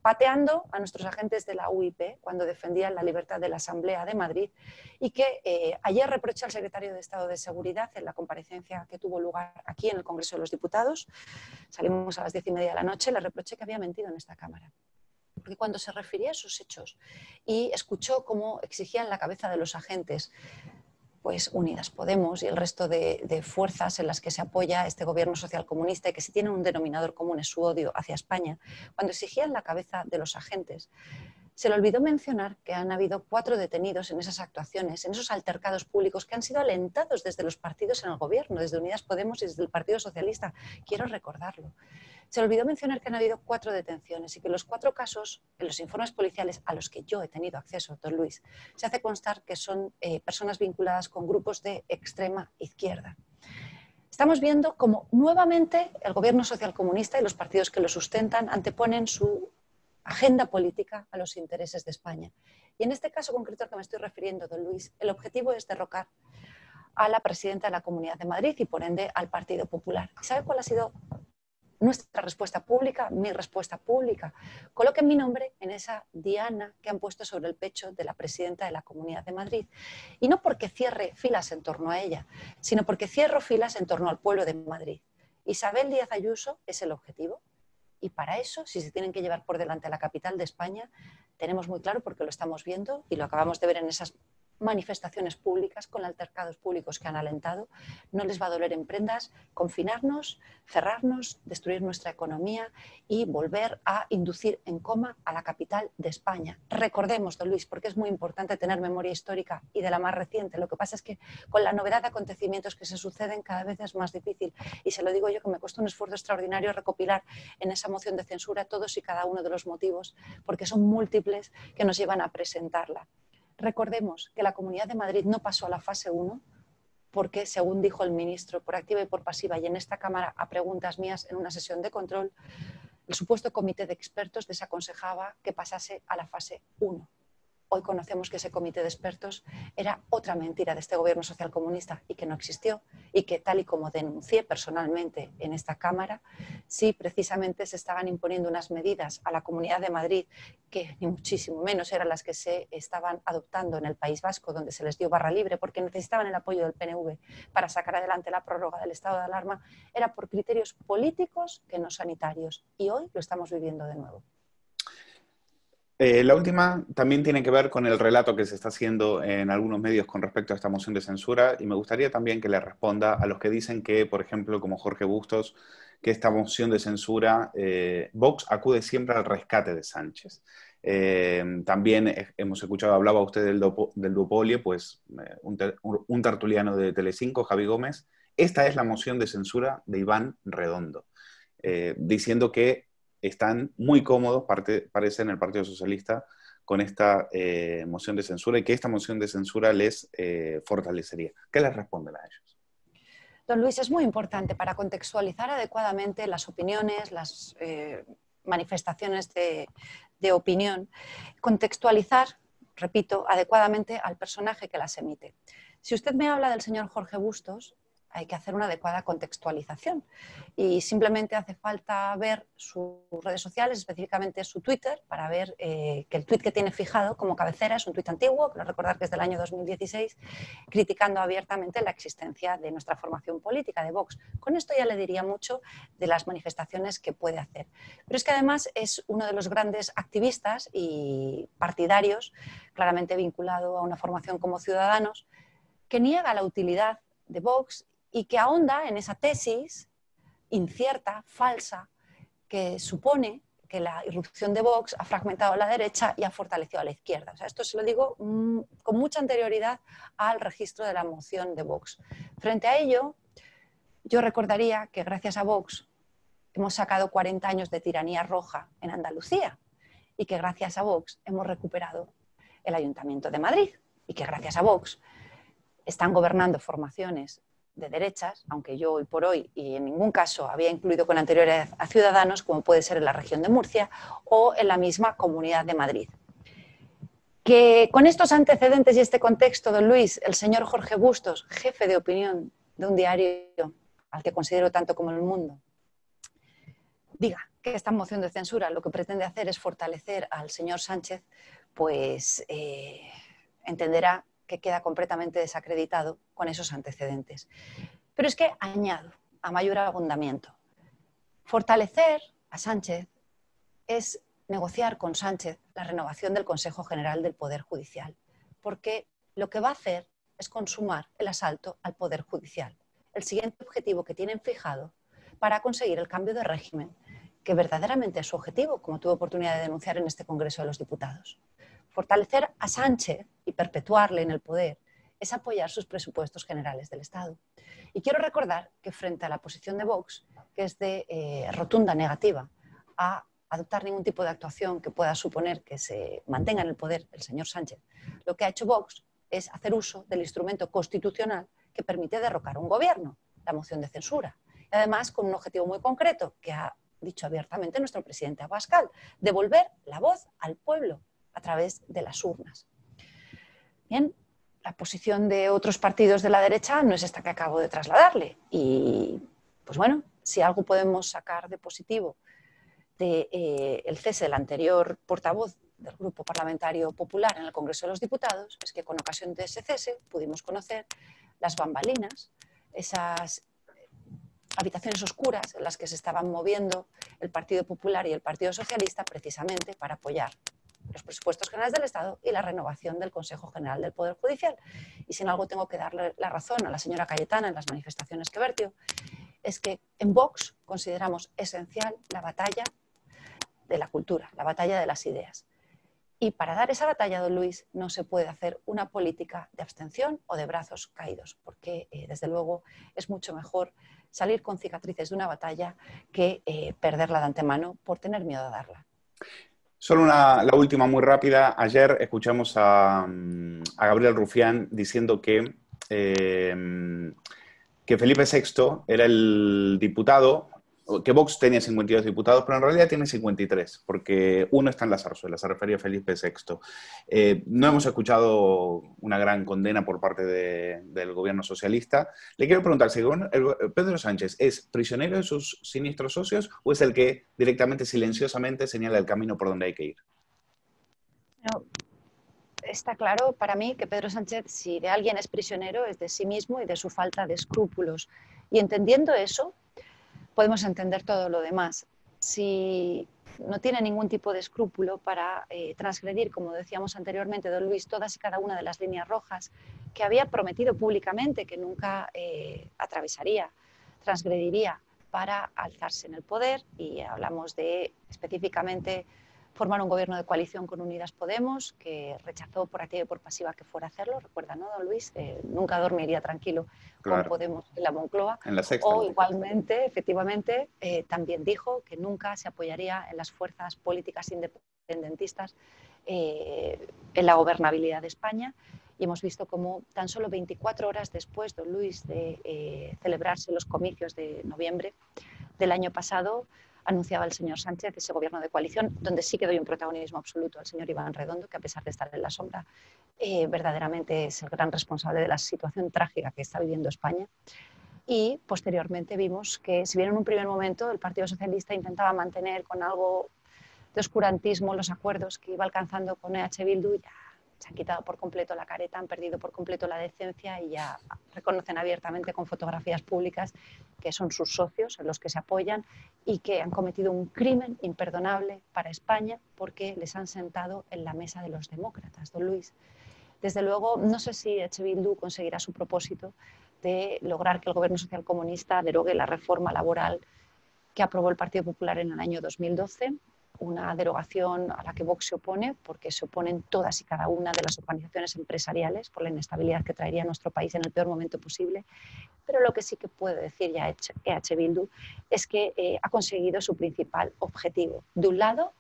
pateando a nuestros agentes de la UIP cuando defendían la libertad de la Asamblea de Madrid, y que ayer reprocha al secretario de Estado de Seguridad en la comparecencia que tuvo lugar aquí en el Congreso de los Diputados, salimos a las 10:30 de la noche, le reproché que había mentido en esta Cámara. Porque cuando se refería a esos hechos y escuchó cómo exigían la cabeza de los agentes, pues Unidas Podemos y el resto de fuerzas en las que se apoya este gobierno socialcomunista y que si tienen un denominador común es su odio hacia España, cuando exigían la cabeza de los agentes, se le olvidó mencionar que han habido 4 detenidos en esas actuaciones, en esos altercados públicos que han sido alentados desde los partidos en el gobierno, desde Unidas Podemos y desde el Partido Socialista. Quiero recordarlo. Se le olvidó mencionar que han habido 4 detenciones y que los 4 casos, en los informes policiales a los que yo he tenido acceso, don Luis, se hace constar que son personas vinculadas con grupos de extrema izquierda. Estamos viendo cómo nuevamente el gobierno socialcomunista y los partidos que lo sustentan anteponen su agenda política a los intereses de España. Y en este caso concreto al que me estoy refiriendo, don Luis, el objetivo es derrocar a la presidenta de la Comunidad de Madrid y por ende al Partido Popular. ¿Y sabe cuál ha sido nuestra respuesta pública, mi respuesta pública? Coloquen mi nombre en esa diana que han puesto sobre el pecho de la presidenta de la Comunidad de Madrid. Y no porque cierre filas en torno a ella, sino porque cierro filas en torno al pueblo de Madrid. Isabel Díaz Ayuso es el objetivo. Y para eso, si se tienen que llevar por delante a la capital de España, tenemos muy claro, porque lo estamos viendo y lo acabamos de ver en esas manifestaciones públicas con altercados públicos que han alentado, no les va a doler en prendas confinarnos, cerrarnos, destruir nuestra economía y volver a inducir en coma a la capital de España. Recordemos, don Luis, porque es muy importante tener memoria histórica y de la más reciente. Lo que pasa es que con la novedad de acontecimientos que se suceden cada vez es más difícil, y se lo digo yo que me costó un esfuerzo extraordinario recopilar en esa moción de censura todos y cada uno de los motivos, porque son múltiples que nos llevan a presentarla. Recordemos que la Comunidad de Madrid no pasó a la fase 1 porque, según dijo el ministro, por activa y por pasiva, y en esta Cámara a preguntas mías en una sesión de control, el supuesto comité de expertos desaconsejaba que pasase a la fase 1. Hoy conocemos que ese comité de expertos era otra mentira de este gobierno socialcomunista y que no existió, y que, tal y como denuncié personalmente en esta Cámara, sí precisamente se estaban imponiendo unas medidas a la Comunidad de Madrid que ni muchísimo menos eran las que se estaban adoptando en el País Vasco, donde se les dio barra libre porque necesitaban el apoyo del PNV para sacar adelante la prórroga del estado de alarma, era por criterios políticos que no sanitarios, y hoy lo estamos viviendo de nuevo. La última también tiene que ver con el relato que se está haciendo en algunos medios con respecto a esta moción de censura, y me gustaría también que le responda a los que dicen que, por ejemplo, como Jorge Bustos, que esta moción de censura, Vox acude siempre al rescate de Sánchez. También hemos escuchado, hablaba usted del duopolio, pues un tertuliano de Telecinco, Javi Gómez. Esta es la moción de censura de Iván Redondo, diciendo que están muy cómodos, parece, en el Partido Socialista con esta moción de censura, y que esta moción de censura les fortalecería. ¿Qué les responden a ellos? Don Luis, es muy importante para contextualizar adecuadamente las opiniones, las manifestaciones de opinión, contextualizar, repito, adecuadamente al personaje que las emite. Si usted me habla del señor Jorge Bustos, hay que hacer una adecuada contextualización y simplemente hace falta ver sus redes sociales, específicamente su Twitter, para ver que el tuit que tiene fijado como cabecera es un tuit antiguo, quiero recordar que es del año 2016, criticando abiertamente la existencia de nuestra formación política, de Vox. Con esto ya le diría mucho de las manifestaciones que puede hacer. Pero es que además es uno de los grandes activistas y partidarios, claramente vinculado a una formación como Ciudadanos, que niega la utilidad de Vox y que ahonda en esa tesis incierta, falsa, que supone que la irrupción de Vox ha fragmentado a la derecha y ha fortalecido a la izquierda. O sea, esto se lo digo con mucha anterioridad al registro de la moción de Vox. Frente a ello, yo recordaría que gracias a Vox hemos sacado 40 años de tiranía roja en Andalucía y que gracias a Vox hemos recuperado el Ayuntamiento de Madrid y que gracias a Vox están gobernando formaciones de derechas, aunque yo hoy por hoy y en ningún caso había incluido con anterioridad a Ciudadanos, como puede ser en la región de Murcia o en la misma Comunidad de Madrid. Que con estos antecedentes y este contexto, don Luis, el señor Jorge Bustos, jefe de opinión de un diario al que considero tanto como El Mundo, diga que esta moción de censura lo que pretende hacer es fortalecer al señor Sánchez, pues entenderá que queda completamente desacreditado con esos antecedentes. Pero es que añado, a mayor abundamiento, fortalecer a Sánchez es negociar con Sánchez la renovación del Consejo General del Poder Judicial, porque lo que va a hacer es consumar el asalto al Poder Judicial, el siguiente objetivo que tienen fijado para conseguir el cambio de régimen, que verdaderamente es su objetivo, como tuve oportunidad de denunciar en este Congreso de los Diputados. Fortalecer a Sánchez y perpetuarle en el poder es apoyar sus presupuestos generales del Estado. Y quiero recordar que frente a la posición de Vox, que es de rotunda negativa a adoptar ningún tipo de actuación que pueda suponer que se mantenga en el poder el señor Sánchez, lo que ha hecho Vox es hacer uso del instrumento constitucional que permite derrocar un gobierno, la moción de censura. Y además con un objetivo muy concreto que ha dicho abiertamente nuestro presidente Abascal, devolver la voz al pueblo a través de las urnas. Bien, la posición de otros partidos de la derecha no es esta que acabo de trasladarle. Y, pues bueno, si algo podemos sacar de positivo del cese del anterior portavoz del Grupo Parlamentario Popular en el Congreso de los Diputados, es que con ocasión de ese cese pudimos conocer las bambalinas, esas habitaciones oscuras en las que se estaban moviendo el Partido Popular y el Partido Socialista precisamente para apoyar los presupuestos generales del Estado y la renovación del Consejo General del Poder Judicial. Y si en algo tengo que darle la razón a la señora Cayetana en las manifestaciones que vertió, es que en Vox consideramos esencial la batalla de la cultura, la batalla de las ideas. Y para dar esa batalla, don Luis, no se puede hacer una política de abstención o de brazos caídos, porque desde luego es mucho mejor salir con cicatrices de una batalla que perderla de antemano por tener miedo a darla. Solo la última muy rápida. Ayer escuchamos a Gabriel Rufián diciendo que Felipe VI era el diputado, que Vox tenía 52 diputados, pero en realidad tiene 53, porque uno está en la zarzuela, se refería a Felipe VI. No hemos escuchado una gran condena por parte del gobierno socialista. Le quiero preguntar, si Pedro Sánchez es prisionero de sus siniestros socios o es el que directamente, silenciosamente, señala el camino por donde hay que ir? No, está claro para mí que Pedro Sánchez, si de alguien es prisionero, es de sí mismo y de su falta de escrúpulos. Y entendiendo eso, podemos entender todo lo demás. Si no tiene ningún tipo de escrúpulo para transgredir, como decíamos anteriormente, don Luis, todas y cada una de las líneas rojas que había prometido públicamente que nunca atravesaría, transgrediría para alzarse en el poder, y hablamos de específicamente formar un gobierno de coalición con Unidas Podemos, que rechazó por activa y por pasiva que fuera a hacerlo. Recuerda, ¿no, don Luis? Nunca dormiría tranquilo con Podemos en la Moncloa. En la sexta. O igualmente, efectivamente, también dijo que nunca se apoyaría en las fuerzas políticas independentistas en la gobernabilidad de España. y hemos visto cómo tan solo 24 horas después, don Luis, de celebrarse los comicios de noviembre del año pasado, anunciaba el señor Sánchez ese gobierno de coalición, donde sí que doy un protagonismo absoluto al señor Iván Redondo, que a pesar de estar en la sombra, verdaderamente es el gran responsable de la situación trágica que está viviendo España. Y posteriormente vimos que, si bien en un primer momento el Partido Socialista intentaba mantener con algo de oscurantismo los acuerdos que iba alcanzando con EH Bildu, ya se han quitado por completo la careta, han perdido por completo la decencia y ya reconocen abiertamente con fotografías públicas que son sus socios, en los que se apoyan y que han cometido un crimen imperdonable para España porque les han sentado en la mesa de los demócratas, don Luis. Desde luego, no sé si EH Bildu conseguirá su propósito de lograr que el Gobierno Social Comunista derogue la reforma laboral que aprobó el Partido Popular en el año 2012, una derogación a la que Vox se opone porque se oponen todas y cada una de las organizaciones empresariales por la inestabilidad que traería a nuestro país en el peor momento posible. Pero lo que sí que puede decir ya EH Bildu es que ha conseguido su principal objetivo. De un lado,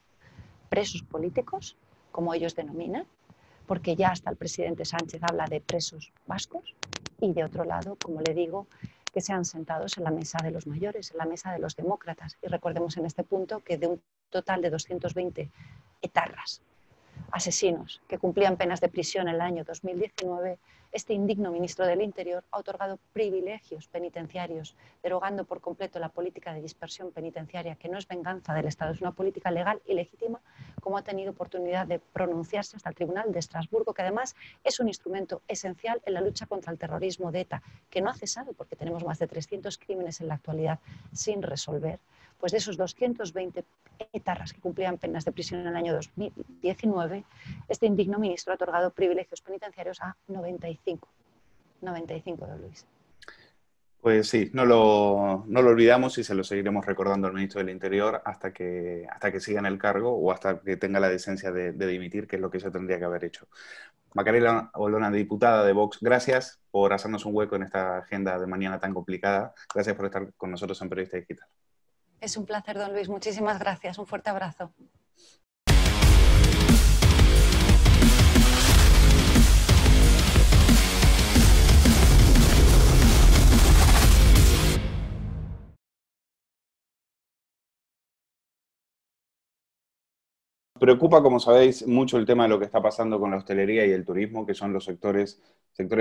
presos políticos, como ellos denominan, porque ya hasta el presidente Sánchez habla de presos vascos, y de otro lado, como le digo, que sean sentados en la mesa de los mayores, en la mesa de los demócratas. Y recordemos en este punto que de un total de 220 etarras, asesinos que cumplían penas de prisión en el año 2019, este indigno ministro del Interior ha otorgado privilegios penitenciarios, derogando por completo la política de dispersión penitenciaria, que no es venganza del Estado, es una política legal y legítima, como ha tenido oportunidad de pronunciarse hasta el Tribunal de Estrasburgo, que además es un instrumento esencial en la lucha contra el terrorismo de ETA, que no ha cesado porque tenemos más de 300 crímenes en la actualidad sin resolver. Pues de esos 220 etarras que cumplían penas de prisión en el año 2019, este indigno ministro ha otorgado privilegios penitenciarios a 95, don Luis. Pues sí, no lo olvidamos y se lo seguiremos recordando al ministro del Interior hasta que siga en el cargo o hasta que tenga la decencia de dimitir, que es lo que yo tendría que haber hecho. Macarena Olona, diputada de Vox, gracias por hacernos un hueco en esta agenda de mañana tan complicada. Gracias por estar con nosotros en Periodista Digital. Es un placer, don Luis. Muchísimas gracias. Un fuerte abrazo. Preocupa, como sabéis, mucho el tema de lo que está pasando con la hostelería y el turismo, que son los sectores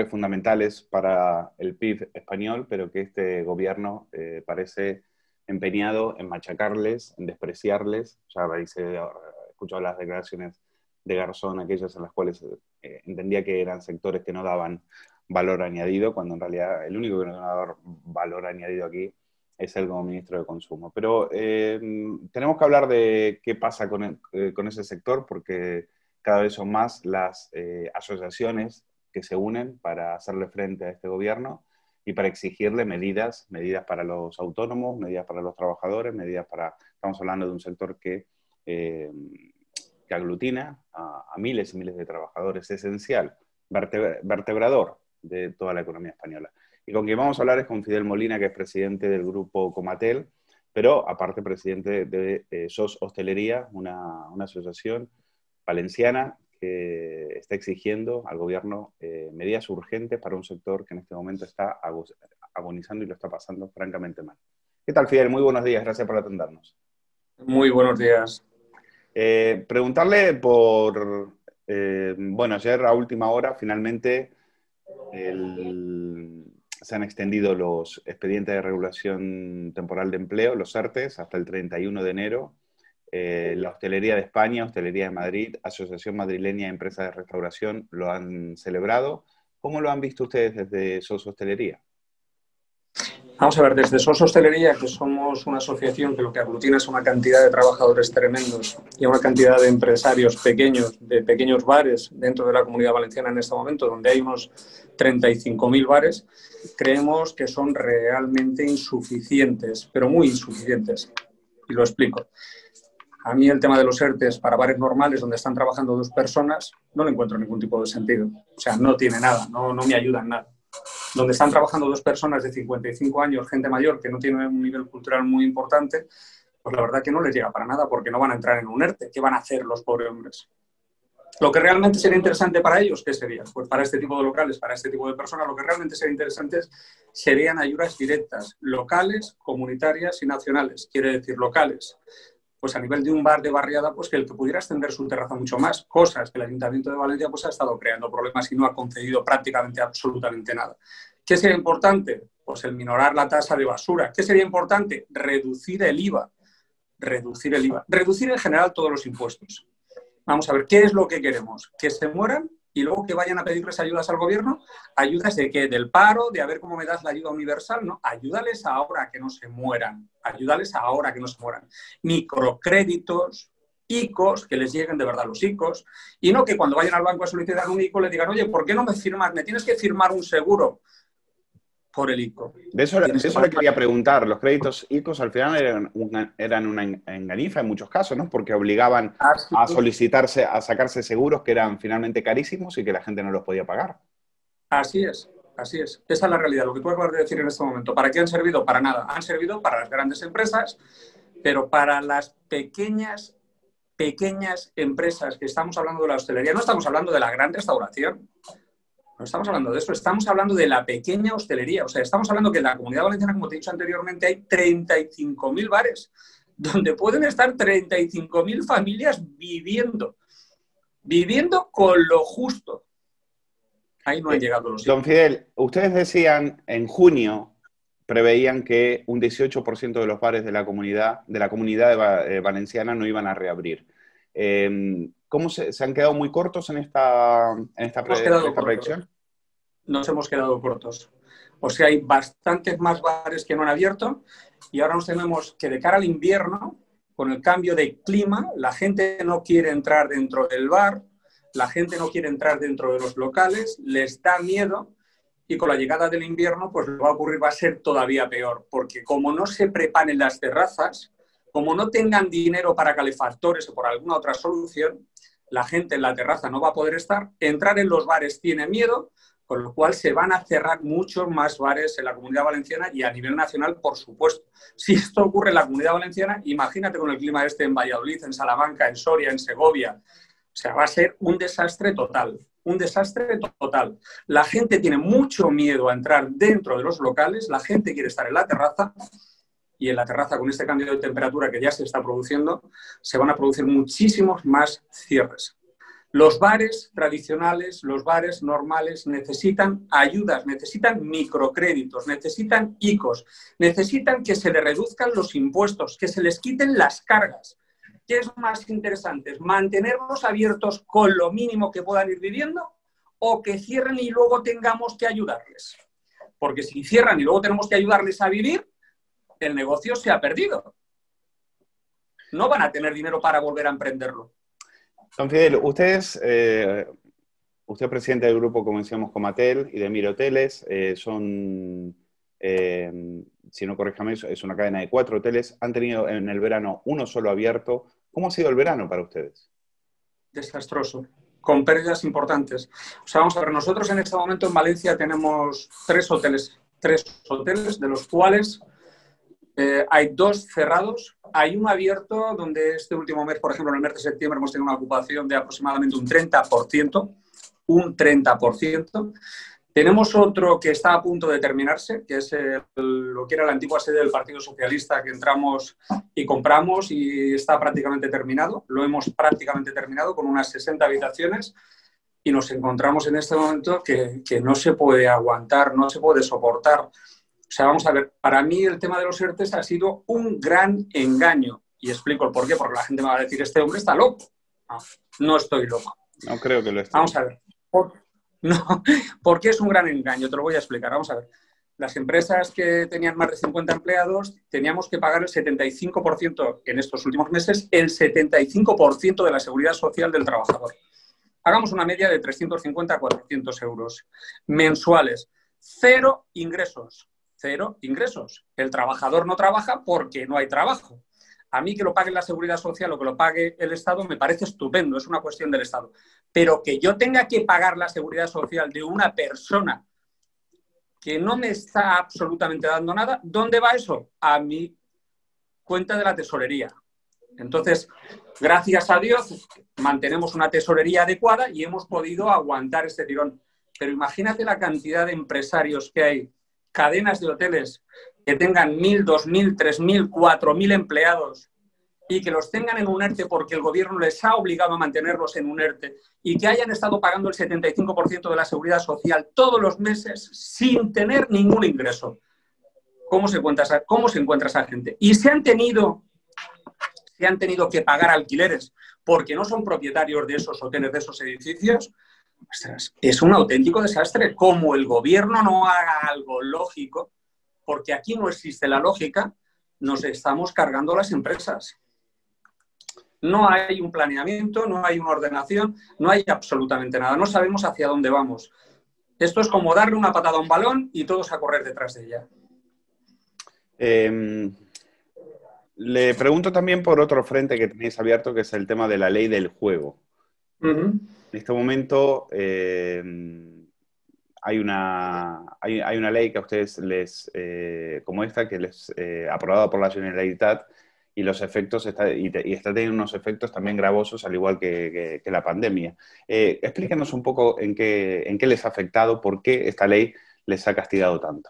fundamentales para el PIB español, pero que este gobierno parece empeñado en machacarles, en despreciarles. Ya habéis escuchado las declaraciones de Garzón, aquellas en las cuales entendía que eran sectores que no daban valor añadido, cuando en realidad el único que no da valor añadido aquí es él como ministro de Consumo. Pero tenemos que hablar de qué pasa con ese sector, porque cada vez son más las asociaciones que se unen para hacerle frente a este gobierno y para exigirle medidas para los autónomos, medidas para los trabajadores, estamos hablando de un sector que aglutina a miles y miles de trabajadores, esencial, vertebrador de toda la economía española. Y con quien vamos a hablar es con Fidel Molina, que es presidente del grupo Comatel, pero aparte presidente de SOS Hostelería, una asociación valenciana que está exigiendo al gobierno medidas urgentes para un sector que en este momento está agonizando y lo está pasando francamente mal. ¿Qué tal, Fidel? Muy buenos días, gracias por atendernos. Muy buenos días. Preguntarle por, ayer a última hora finalmente se han extendido los expedientes de regulación temporal de empleo, los ERTES, hasta el 31 de enero. La Hostelería de España, Hostelería de Madrid, Asociación Madrileña de Empresas de Restauración lo han celebrado. ¿Cómo lo han visto ustedes desde SOS Hostelería? Vamos a ver, desde SOS Hostelería, que somos una asociación que lo que aglutina es una cantidad de trabajadores tremendos y una cantidad de empresarios pequeños, de pequeños bares dentro de la Comunidad Valenciana en este momento, donde hay unos 35.000 bares, creemos que son realmente insuficientes, pero muy insuficientes. Y lo explico. A mí el tema de los ERTES para bares normales donde están trabajando 2 personas no le encuentro ningún tipo de sentido. O sea, no tiene nada, no me ayuda en nada. Donde están trabajando 2 personas de 55 años, gente mayor que no tiene un nivel cultural muy importante, pues la verdad que no les llega para nada porque no van a entrar en un ERTE. ¿Qué van a hacer los pobres hombres? Lo que realmente sería interesante para ellos, ¿qué sería? Pues para este tipo de locales, para este tipo de personas, lo que realmente sería interesante serían ayudas directas, locales, comunitarias y nacionales. Quiere decir, locales, pues a nivel de un bar de barriada, pues que el que pudiera extender su terraza mucho más, cosas que el Ayuntamiento de Valencia pues ha estado creando problemas y no ha concedido prácticamente absolutamente nada. ¿Qué sería importante? Pues el minorar la tasa de basura. ¿Qué sería importante? Reducir el IVA. Reducir el IVA. Reducir en general todos los impuestos. Vamos a ver, ¿qué es lo que queremos? ¿Que se mueran y luego que vayan a pedirles ayudas al gobierno? ¿Ayudas de qué? ¿Del paro? ¿De a ver cómo me das la ayuda universal? No, ayúdales ahora que no se mueran. Ayúdales ahora que no se mueran. Microcréditos, ICOs, que les lleguen de verdad los ICOs, y no que cuando vayan al banco a solicitar un ICO le digan, oye, ¿por qué no me firmas? Me tienes que firmar un seguro por el ICO. De eso le quería preguntar. Los créditos ICOs al final eran una enganifa en muchos casos, ¿no? Porque obligaban a solicitarse, a sacarse seguros que eran finalmente carísimos y que la gente no los podía pagar. Así es, así es. Esa es la realidad. Lo que tú acabas de decir en este momento. ¿Para qué han servido? Para nada. Han servido para las grandes empresas, pero para las pequeñas empresas que estamos hablando de la hostelería, no estamos hablando de la gran restauración. No estamos hablando de eso, estamos hablando de la pequeña hostelería. O sea, estamos hablando que en la Comunidad Valenciana, como te he dicho anteriormente, hay 35.000 bares donde pueden estar 35.000 familias viviendo con lo justo. Ahí no han llegado los... Don Fidel, ustedes decían en junio, preveían que un 18% de los bares de la comunidad valenciana no iban a reabrir. ¿Cómo se han quedado muy cortos en esta predicción? Nos hemos quedado cortos. O sea, hay bastantes más bares que no han abierto y ahora nos tenemos que de cara al invierno, con el cambio de clima, la gente no quiere entrar dentro del bar, la gente no quiere entrar dentro de los locales, les da miedo y con la llegada del invierno, pues lo que va a ocurrir va a ser todavía peor, porque como no se preparen las terrazas, como no tengan dinero para calefactores o por alguna otra solución, la gente en la terraza no va a poder estar, entrar en los bares tiene miedo, con lo cual se van a cerrar muchos más bares en la Comunidad Valenciana y a nivel nacional, por supuesto. Si esto ocurre en la Comunidad Valenciana, imagínate con el clima en Valladolid, en Salamanca, en Soria, en Segovia. O sea, va a ser un desastre total, un desastre total. La gente tiene mucho miedo a entrar dentro de los locales, la gente quiere estar en la terraza, y en la terraza, con este cambio de temperatura que ya se está produciendo, se van a producir muchísimos más cierres. Los bares tradicionales, los bares normales necesitan ayudas, necesitan microcréditos, necesitan ICOs, necesitan que se les reduzcan los impuestos, que se les quiten las cargas. ¿Qué es más interesante? ¿Mantenerlos abiertos con lo mínimo que puedan ir viviendo o que cierren y luego tengamos que ayudarles? Porque si cierran y luego tenemos que ayudarles a vivir, el negocio se ha perdido. No van a tener dinero para volver a emprenderlo. Don Fidel, usted es presidente del grupo, como decíamos, Comatel y de Miro Hoteles. Si no corríjame, es una cadena de 4 hoteles. Han tenido en el verano uno solo abierto. ¿Cómo ha sido el verano para ustedes? Desastroso, con pérdidas importantes. O sea, vamos a ver, nosotros en este momento en Valencia tenemos 3 hoteles, de los cuales hay 2 cerrados. Hay uno abierto donde este último mes, por ejemplo, en el mes de septiembre, hemos tenido una ocupación de aproximadamente un 30%. Un 30%. Tenemos otro que está a punto de terminarse, que es lo que era la antigua sede del Partido Socialista, que entramos y compramos y está prácticamente terminado. Lo hemos prácticamente terminado con unas 60 habitaciones y nos encontramos en este momento que no se puede aguantar, no se puede soportar. O sea, vamos a ver, para mí el tema de los ERTEs ha sido un gran engaño. Y explico el por qué, porque la gente me va a decir, este hombre está loco. No estoy loco. No creo que lo esté. Vamos a ver. No, ¿por qué es un gran engaño? Te lo voy a explicar. Vamos a ver. Las empresas que tenían más de 50 empleados teníamos que pagar el 75% en estos últimos meses, el 75% de la seguridad social del trabajador. Hagamos una media de 350 a 400 euros mensuales. Cero ingresos. Cero ingresos. El trabajador no trabaja porque no hay trabajo. A mí que lo pague la Seguridad Social o que lo pague el Estado me parece estupendo, es una cuestión del Estado. Pero que yo tenga que pagar la Seguridad Social de una persona que no me está absolutamente dando nada, ¿dónde va eso? A mi cuenta de la tesorería. Entonces, gracias a Dios, mantenemos una tesorería adecuada y hemos podido aguantar este tirón. Pero imagínate la cantidad de empresarios que hay, cadenas de hoteles que tengan 1.000, 2.000, 3.000, 4.000 empleados y que los tengan en un ERTE porque el gobierno les ha obligado a mantenerlos en un ERTE y que hayan estado pagando el 75% de la seguridad social todos los meses sin tener ningún ingreso. ¿Cómo se encuentra esa gente? Y se han tenido que pagar alquileres porque no son propietarios de esos hoteles, de esos edificios. Ostras, es un auténtico desastre. Como el gobierno no haga algo lógico, porque aquí no existe la lógica, nos estamos cargando las empresas. No hay un planeamiento, no hay una ordenación, no hay absolutamente nada. No sabemos hacia dónde vamos. Esto es como darle una patada a un balón y todos a correr detrás de ella. Le pregunto también por otro frente que tenéis abierto, que es el tema de la ley del juego. En este momento hay una ley que a ustedes como esta, que les aprobada por la Generalitat, y los efectos está teniendo unos efectos también gravosos, al igual que la pandemia. Explíquenos un poco en qué les ha afectado, por qué esta ley les ha castigado tanto.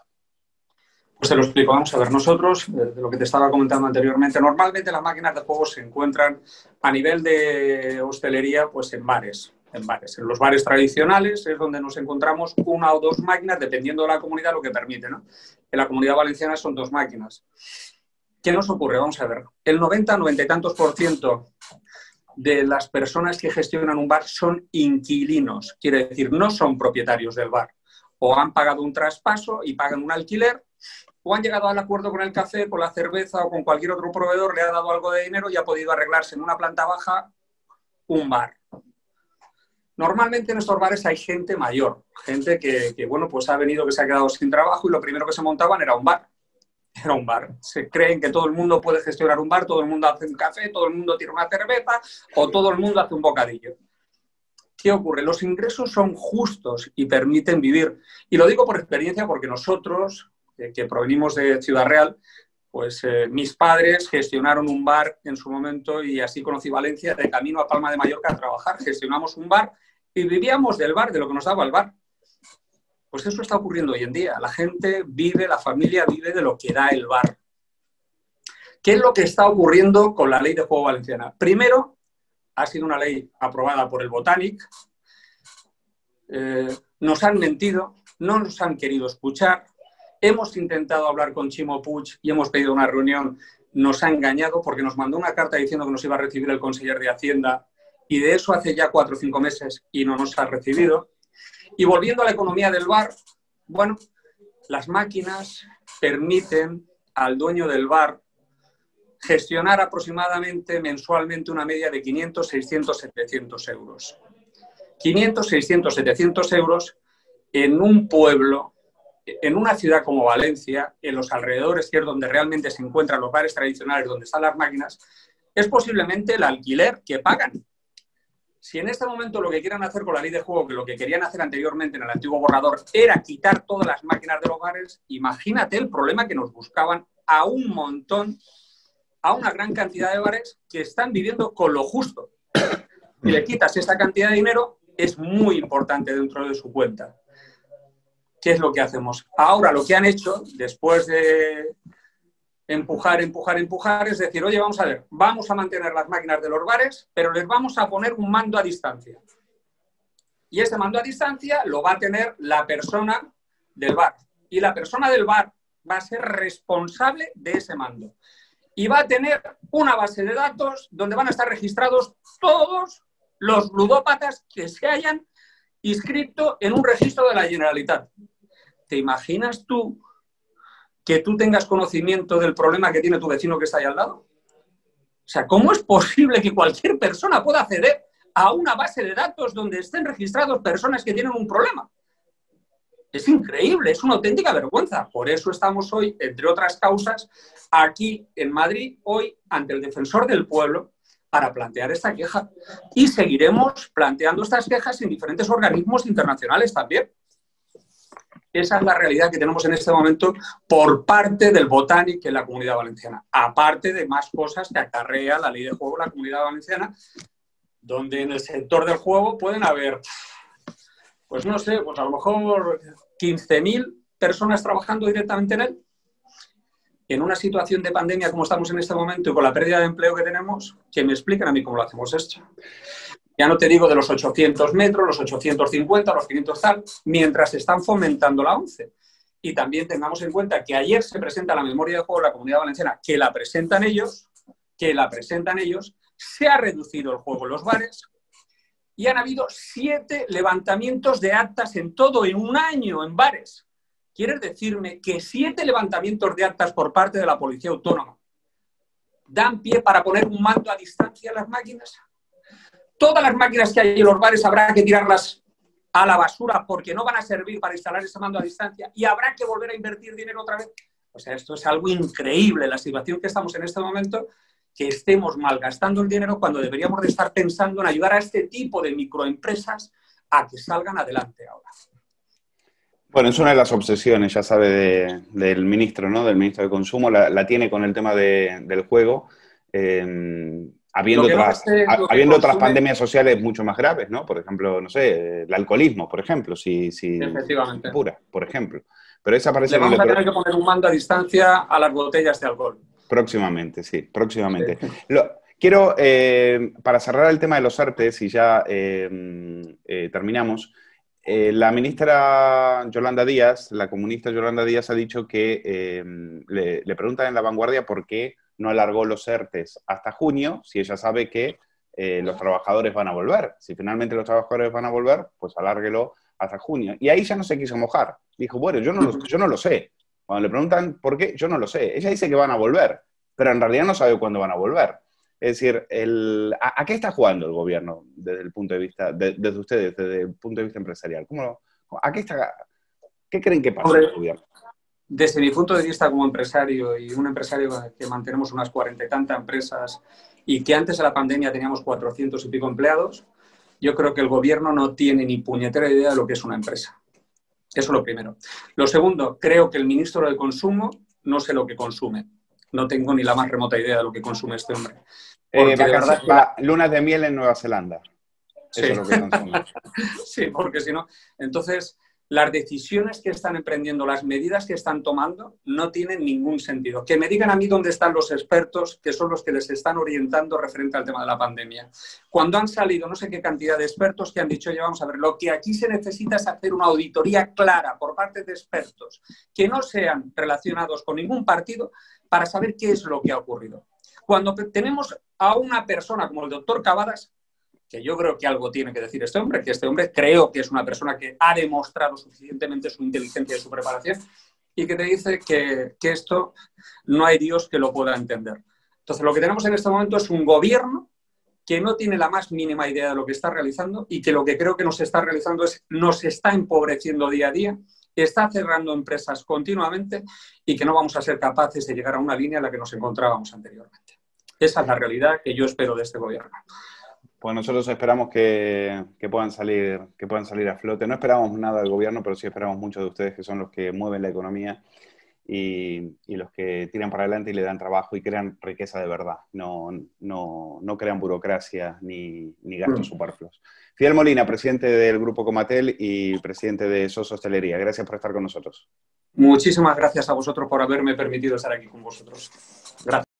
Pues te lo explico. Vamos a ver, nosotros, de lo que te estaba comentando anteriormente, normalmente las máquinas de juego se encuentran a nivel de hostelería, pues en bares. En los bares tradicionales es donde nos encontramos una o dos máquinas, dependiendo de la comunidad, lo que permite, ¿no? En la Comunidad Valenciana son 2 máquinas. ¿Qué nos ocurre? Vamos a ver. El 90 y tantos % de las personas que gestionan un bar son inquilinos. Quiere decir, no son propietarios del bar. O han pagado un traspaso y pagan un alquiler, o han llegado al acuerdo con el café, con la cerveza o con cualquier otro proveedor, le ha dado algo de dinero y ha podido arreglarse en una planta baja un bar. Normalmente en estos bares hay gente mayor, gente que bueno, pues ha venido, que se ha quedado sin trabajo y lo primero que se montaban era un bar. Era un bar. Se creen que todo el mundo puede gestionar un bar, todo el mundo hace un café, todo el mundo tiene una cerveza o todo el mundo hace un bocadillo. ¿Qué ocurre? Los ingresos son justos y permiten vivir. Y lo digo por experiencia porque nosotros, que provenimos de Ciudad Real, pues mis padres gestionaron un bar en su momento y así conocí Valencia, de camino a Palma de Mallorca a trabajar. Gestionamos un bar y vivíamos del bar, de lo que nos daba el bar. Pues eso está ocurriendo hoy en día. La gente vive, la familia vive de lo que da el bar. ¿Qué es lo que está ocurriendo con la ley de juego valenciana? Primero, ha sido una ley aprobada por el Botànic. Nos han mentido, no nos han querido escuchar. Hemos intentado hablar con Ximo Puig y hemos pedido una reunión. Nos ha engañado porque nos mandó una carta diciendo que nos iba a recibir el conseller de Hacienda y de eso hace ya 4 o 5 meses y no nos ha recibido. Y volviendo a la economía del bar, bueno, las máquinas permiten al dueño del bar gestionar aproximadamente mensualmente una media de 500, 600, 700 euros. 500, 600, 700 euros en un pueblo, en una ciudad como Valencia, en los alrededores, que es donde realmente se encuentran los bares tradicionales, donde están las máquinas, es posiblemente el alquiler que pagan. Si en este momento lo que quieran hacer con la ley de juego, que lo que querían hacer anteriormente en el antiguo borrador era quitar todas las máquinas de los bares, imagínate el problema que nos buscaban a un montón, a una gran cantidad de bares que están viviendo con lo justo. Si le quitas esta cantidad de dinero, es muy importante dentro de su cuenta. ¿Qué es lo que hacemos? Ahora lo que han hecho, después de empujar, es decir, oye, vamos a ver, vamos a mantener las máquinas de los bares, pero les vamos a poner un mando a distancia. Y ese mando a distancia lo va a tener la persona del bar. Y la persona del bar va a ser responsable de ese mando. Y va a tener una base de datos donde van a estar registrados todos los ludópatas que se hayan inscrito en un registro de la Generalitat. ¿Te imaginas tú que tú tengas conocimiento del problema que tiene tu vecino que está ahí al lado? O sea, ¿cómo es posible que cualquier persona pueda acceder a una base de datos donde estén registrados personas que tienen un problema? Es increíble, es una auténtica vergüenza. Por eso estamos hoy, entre otras causas, aquí en Madrid, hoy, ante el Defensor del Pueblo, para plantear esta queja. Y seguiremos planteando estas quejas en diferentes organismos internacionales también. Esa es la realidad que tenemos en este momento por parte del Botanic en la Comunidad Valenciana, aparte de más cosas que acarrea la ley de juego en la Comunidad Valenciana, donde en el sector del juego pueden haber, pues no sé, pues a lo mejor 15.000 personas trabajando directamente en él. En una situación de pandemia como estamos en este momento y con la pérdida de empleo que tenemos, que me expliquen a mí cómo lo hacemos esto. Ya no te digo de los 800 metros, los 850, los 500 tal, mientras están fomentando la ONCE. Y también tengamos en cuenta que ayer se presenta la memoria de juego de la Comunidad Valenciana, que la presentan ellos, se ha reducido el juego en los bares y han habido 7 levantamientos de actas en todo, en un año, en bares. ¿Quieres decirme que 7 levantamientos de actas por parte de la Policía Autónoma dan pie para poner un mando a distancia a las máquinas? Todas las máquinas que hay en los bares habrá que tirarlas a la basura porque no van a servir para instalar ese mando a distancia y habrá que volver a invertir dinero otra vez. O sea, esto es algo increíble, la situación que estamos en este momento, que estemos malgastando el dinero cuando deberíamos de estar pensando en ayudar a este tipo de microempresas a que salgan adelante ahora. Bueno, es una de las obsesiones, ya sabe, del ministro, ¿no? Del ministro de Consumo, la tiene con el tema del juego. Habiendo otras pandemias sociales mucho más graves, ¿no? Por ejemplo, no sé, el alcoholismo, por ejemplo, si efectivamente. Pura, por ejemplo. Pero esa parece que vamos a tener que poner un mando a distancia a las botellas de alcohol. Próximamente, sí, próximamente. Sí. Quiero, para cerrar el tema de los ERTEs, y ya terminamos, la ministra Yolanda Díaz, la comunista Yolanda Díaz, ha dicho que le preguntan en La Vanguardia por qué no alargó los ERTEs hasta junio, si ella sabe que los trabajadores van a volver. Si finalmente los trabajadores van a volver, pues alárguelo hasta junio. Y ahí ya no se quiso mojar. Dijo, bueno, yo no lo sé. Cuando le preguntan por qué, yo no lo sé. Ella dice que van a volver, pero en realidad no sabe cuándo van a volver. Es decir, ¿a qué está jugando el gobierno desde el punto de vista, desde ustedes, desde el punto de vista empresarial? ¿Qué creen que pasa en el gobierno? Desde mi punto de vista como empresario y un empresario que mantenemos unas 40 y tantas empresas y que antes de la pandemia teníamos 400 y pico empleados, yo creo que el gobierno no tiene ni puñetera idea de lo que es una empresa. Eso es lo primero. Lo segundo, creo que el ministro de Consumo no sé lo que consume. No tengo ni la más remota idea de lo que consume este hombre. De verdad lunas de miel en Nueva Zelanda. Eso es lo que consume. Sí, porque si no... Entonces, las decisiones que están emprendiendo, las medidas que están tomando, no tienen ningún sentido. Que me digan a mí dónde están los expertos, que son los que les están orientando referente al tema de la pandemia. Cuando han salido no sé qué cantidad de expertos que han dicho, oye, vamos a ver, lo que aquí se necesita es hacer una auditoría clara por parte de expertos que no sean relacionados con ningún partido para saber qué es lo que ha ocurrido. Cuando tenemos a una persona como el doctor Cavadas, que yo creo que algo tiene que decir este hombre, que este hombre creo que es una persona que ha demostrado suficientemente su inteligencia y su preparación, y que te dice que esto no hay Dios que lo pueda entender. Entonces, lo que tenemos en este momento es un gobierno que no tiene la más mínima idea de lo que está realizando y que lo que creo que nos está realizando es nos está empobreciendo día a día, está cerrando empresas continuamente y que no vamos a ser capaces de llegar a una línea en la que nos encontrábamos anteriormente. Esa es la realidad que yo espero de este gobierno. Pues nosotros esperamos que puedan salir a flote. No esperamos nada del gobierno, pero sí esperamos mucho de ustedes, que son los que mueven la economía y los que tiran para adelante y le dan trabajo y crean riqueza de verdad. No crean burocracia ni gastos superfluos. Fidel Molina, presidente del Grupo Comatel y presidente de SOS Hostelería. Gracias por estar con nosotros. Muchísimas gracias a vosotros por haberme permitido estar aquí con vosotros. Gracias.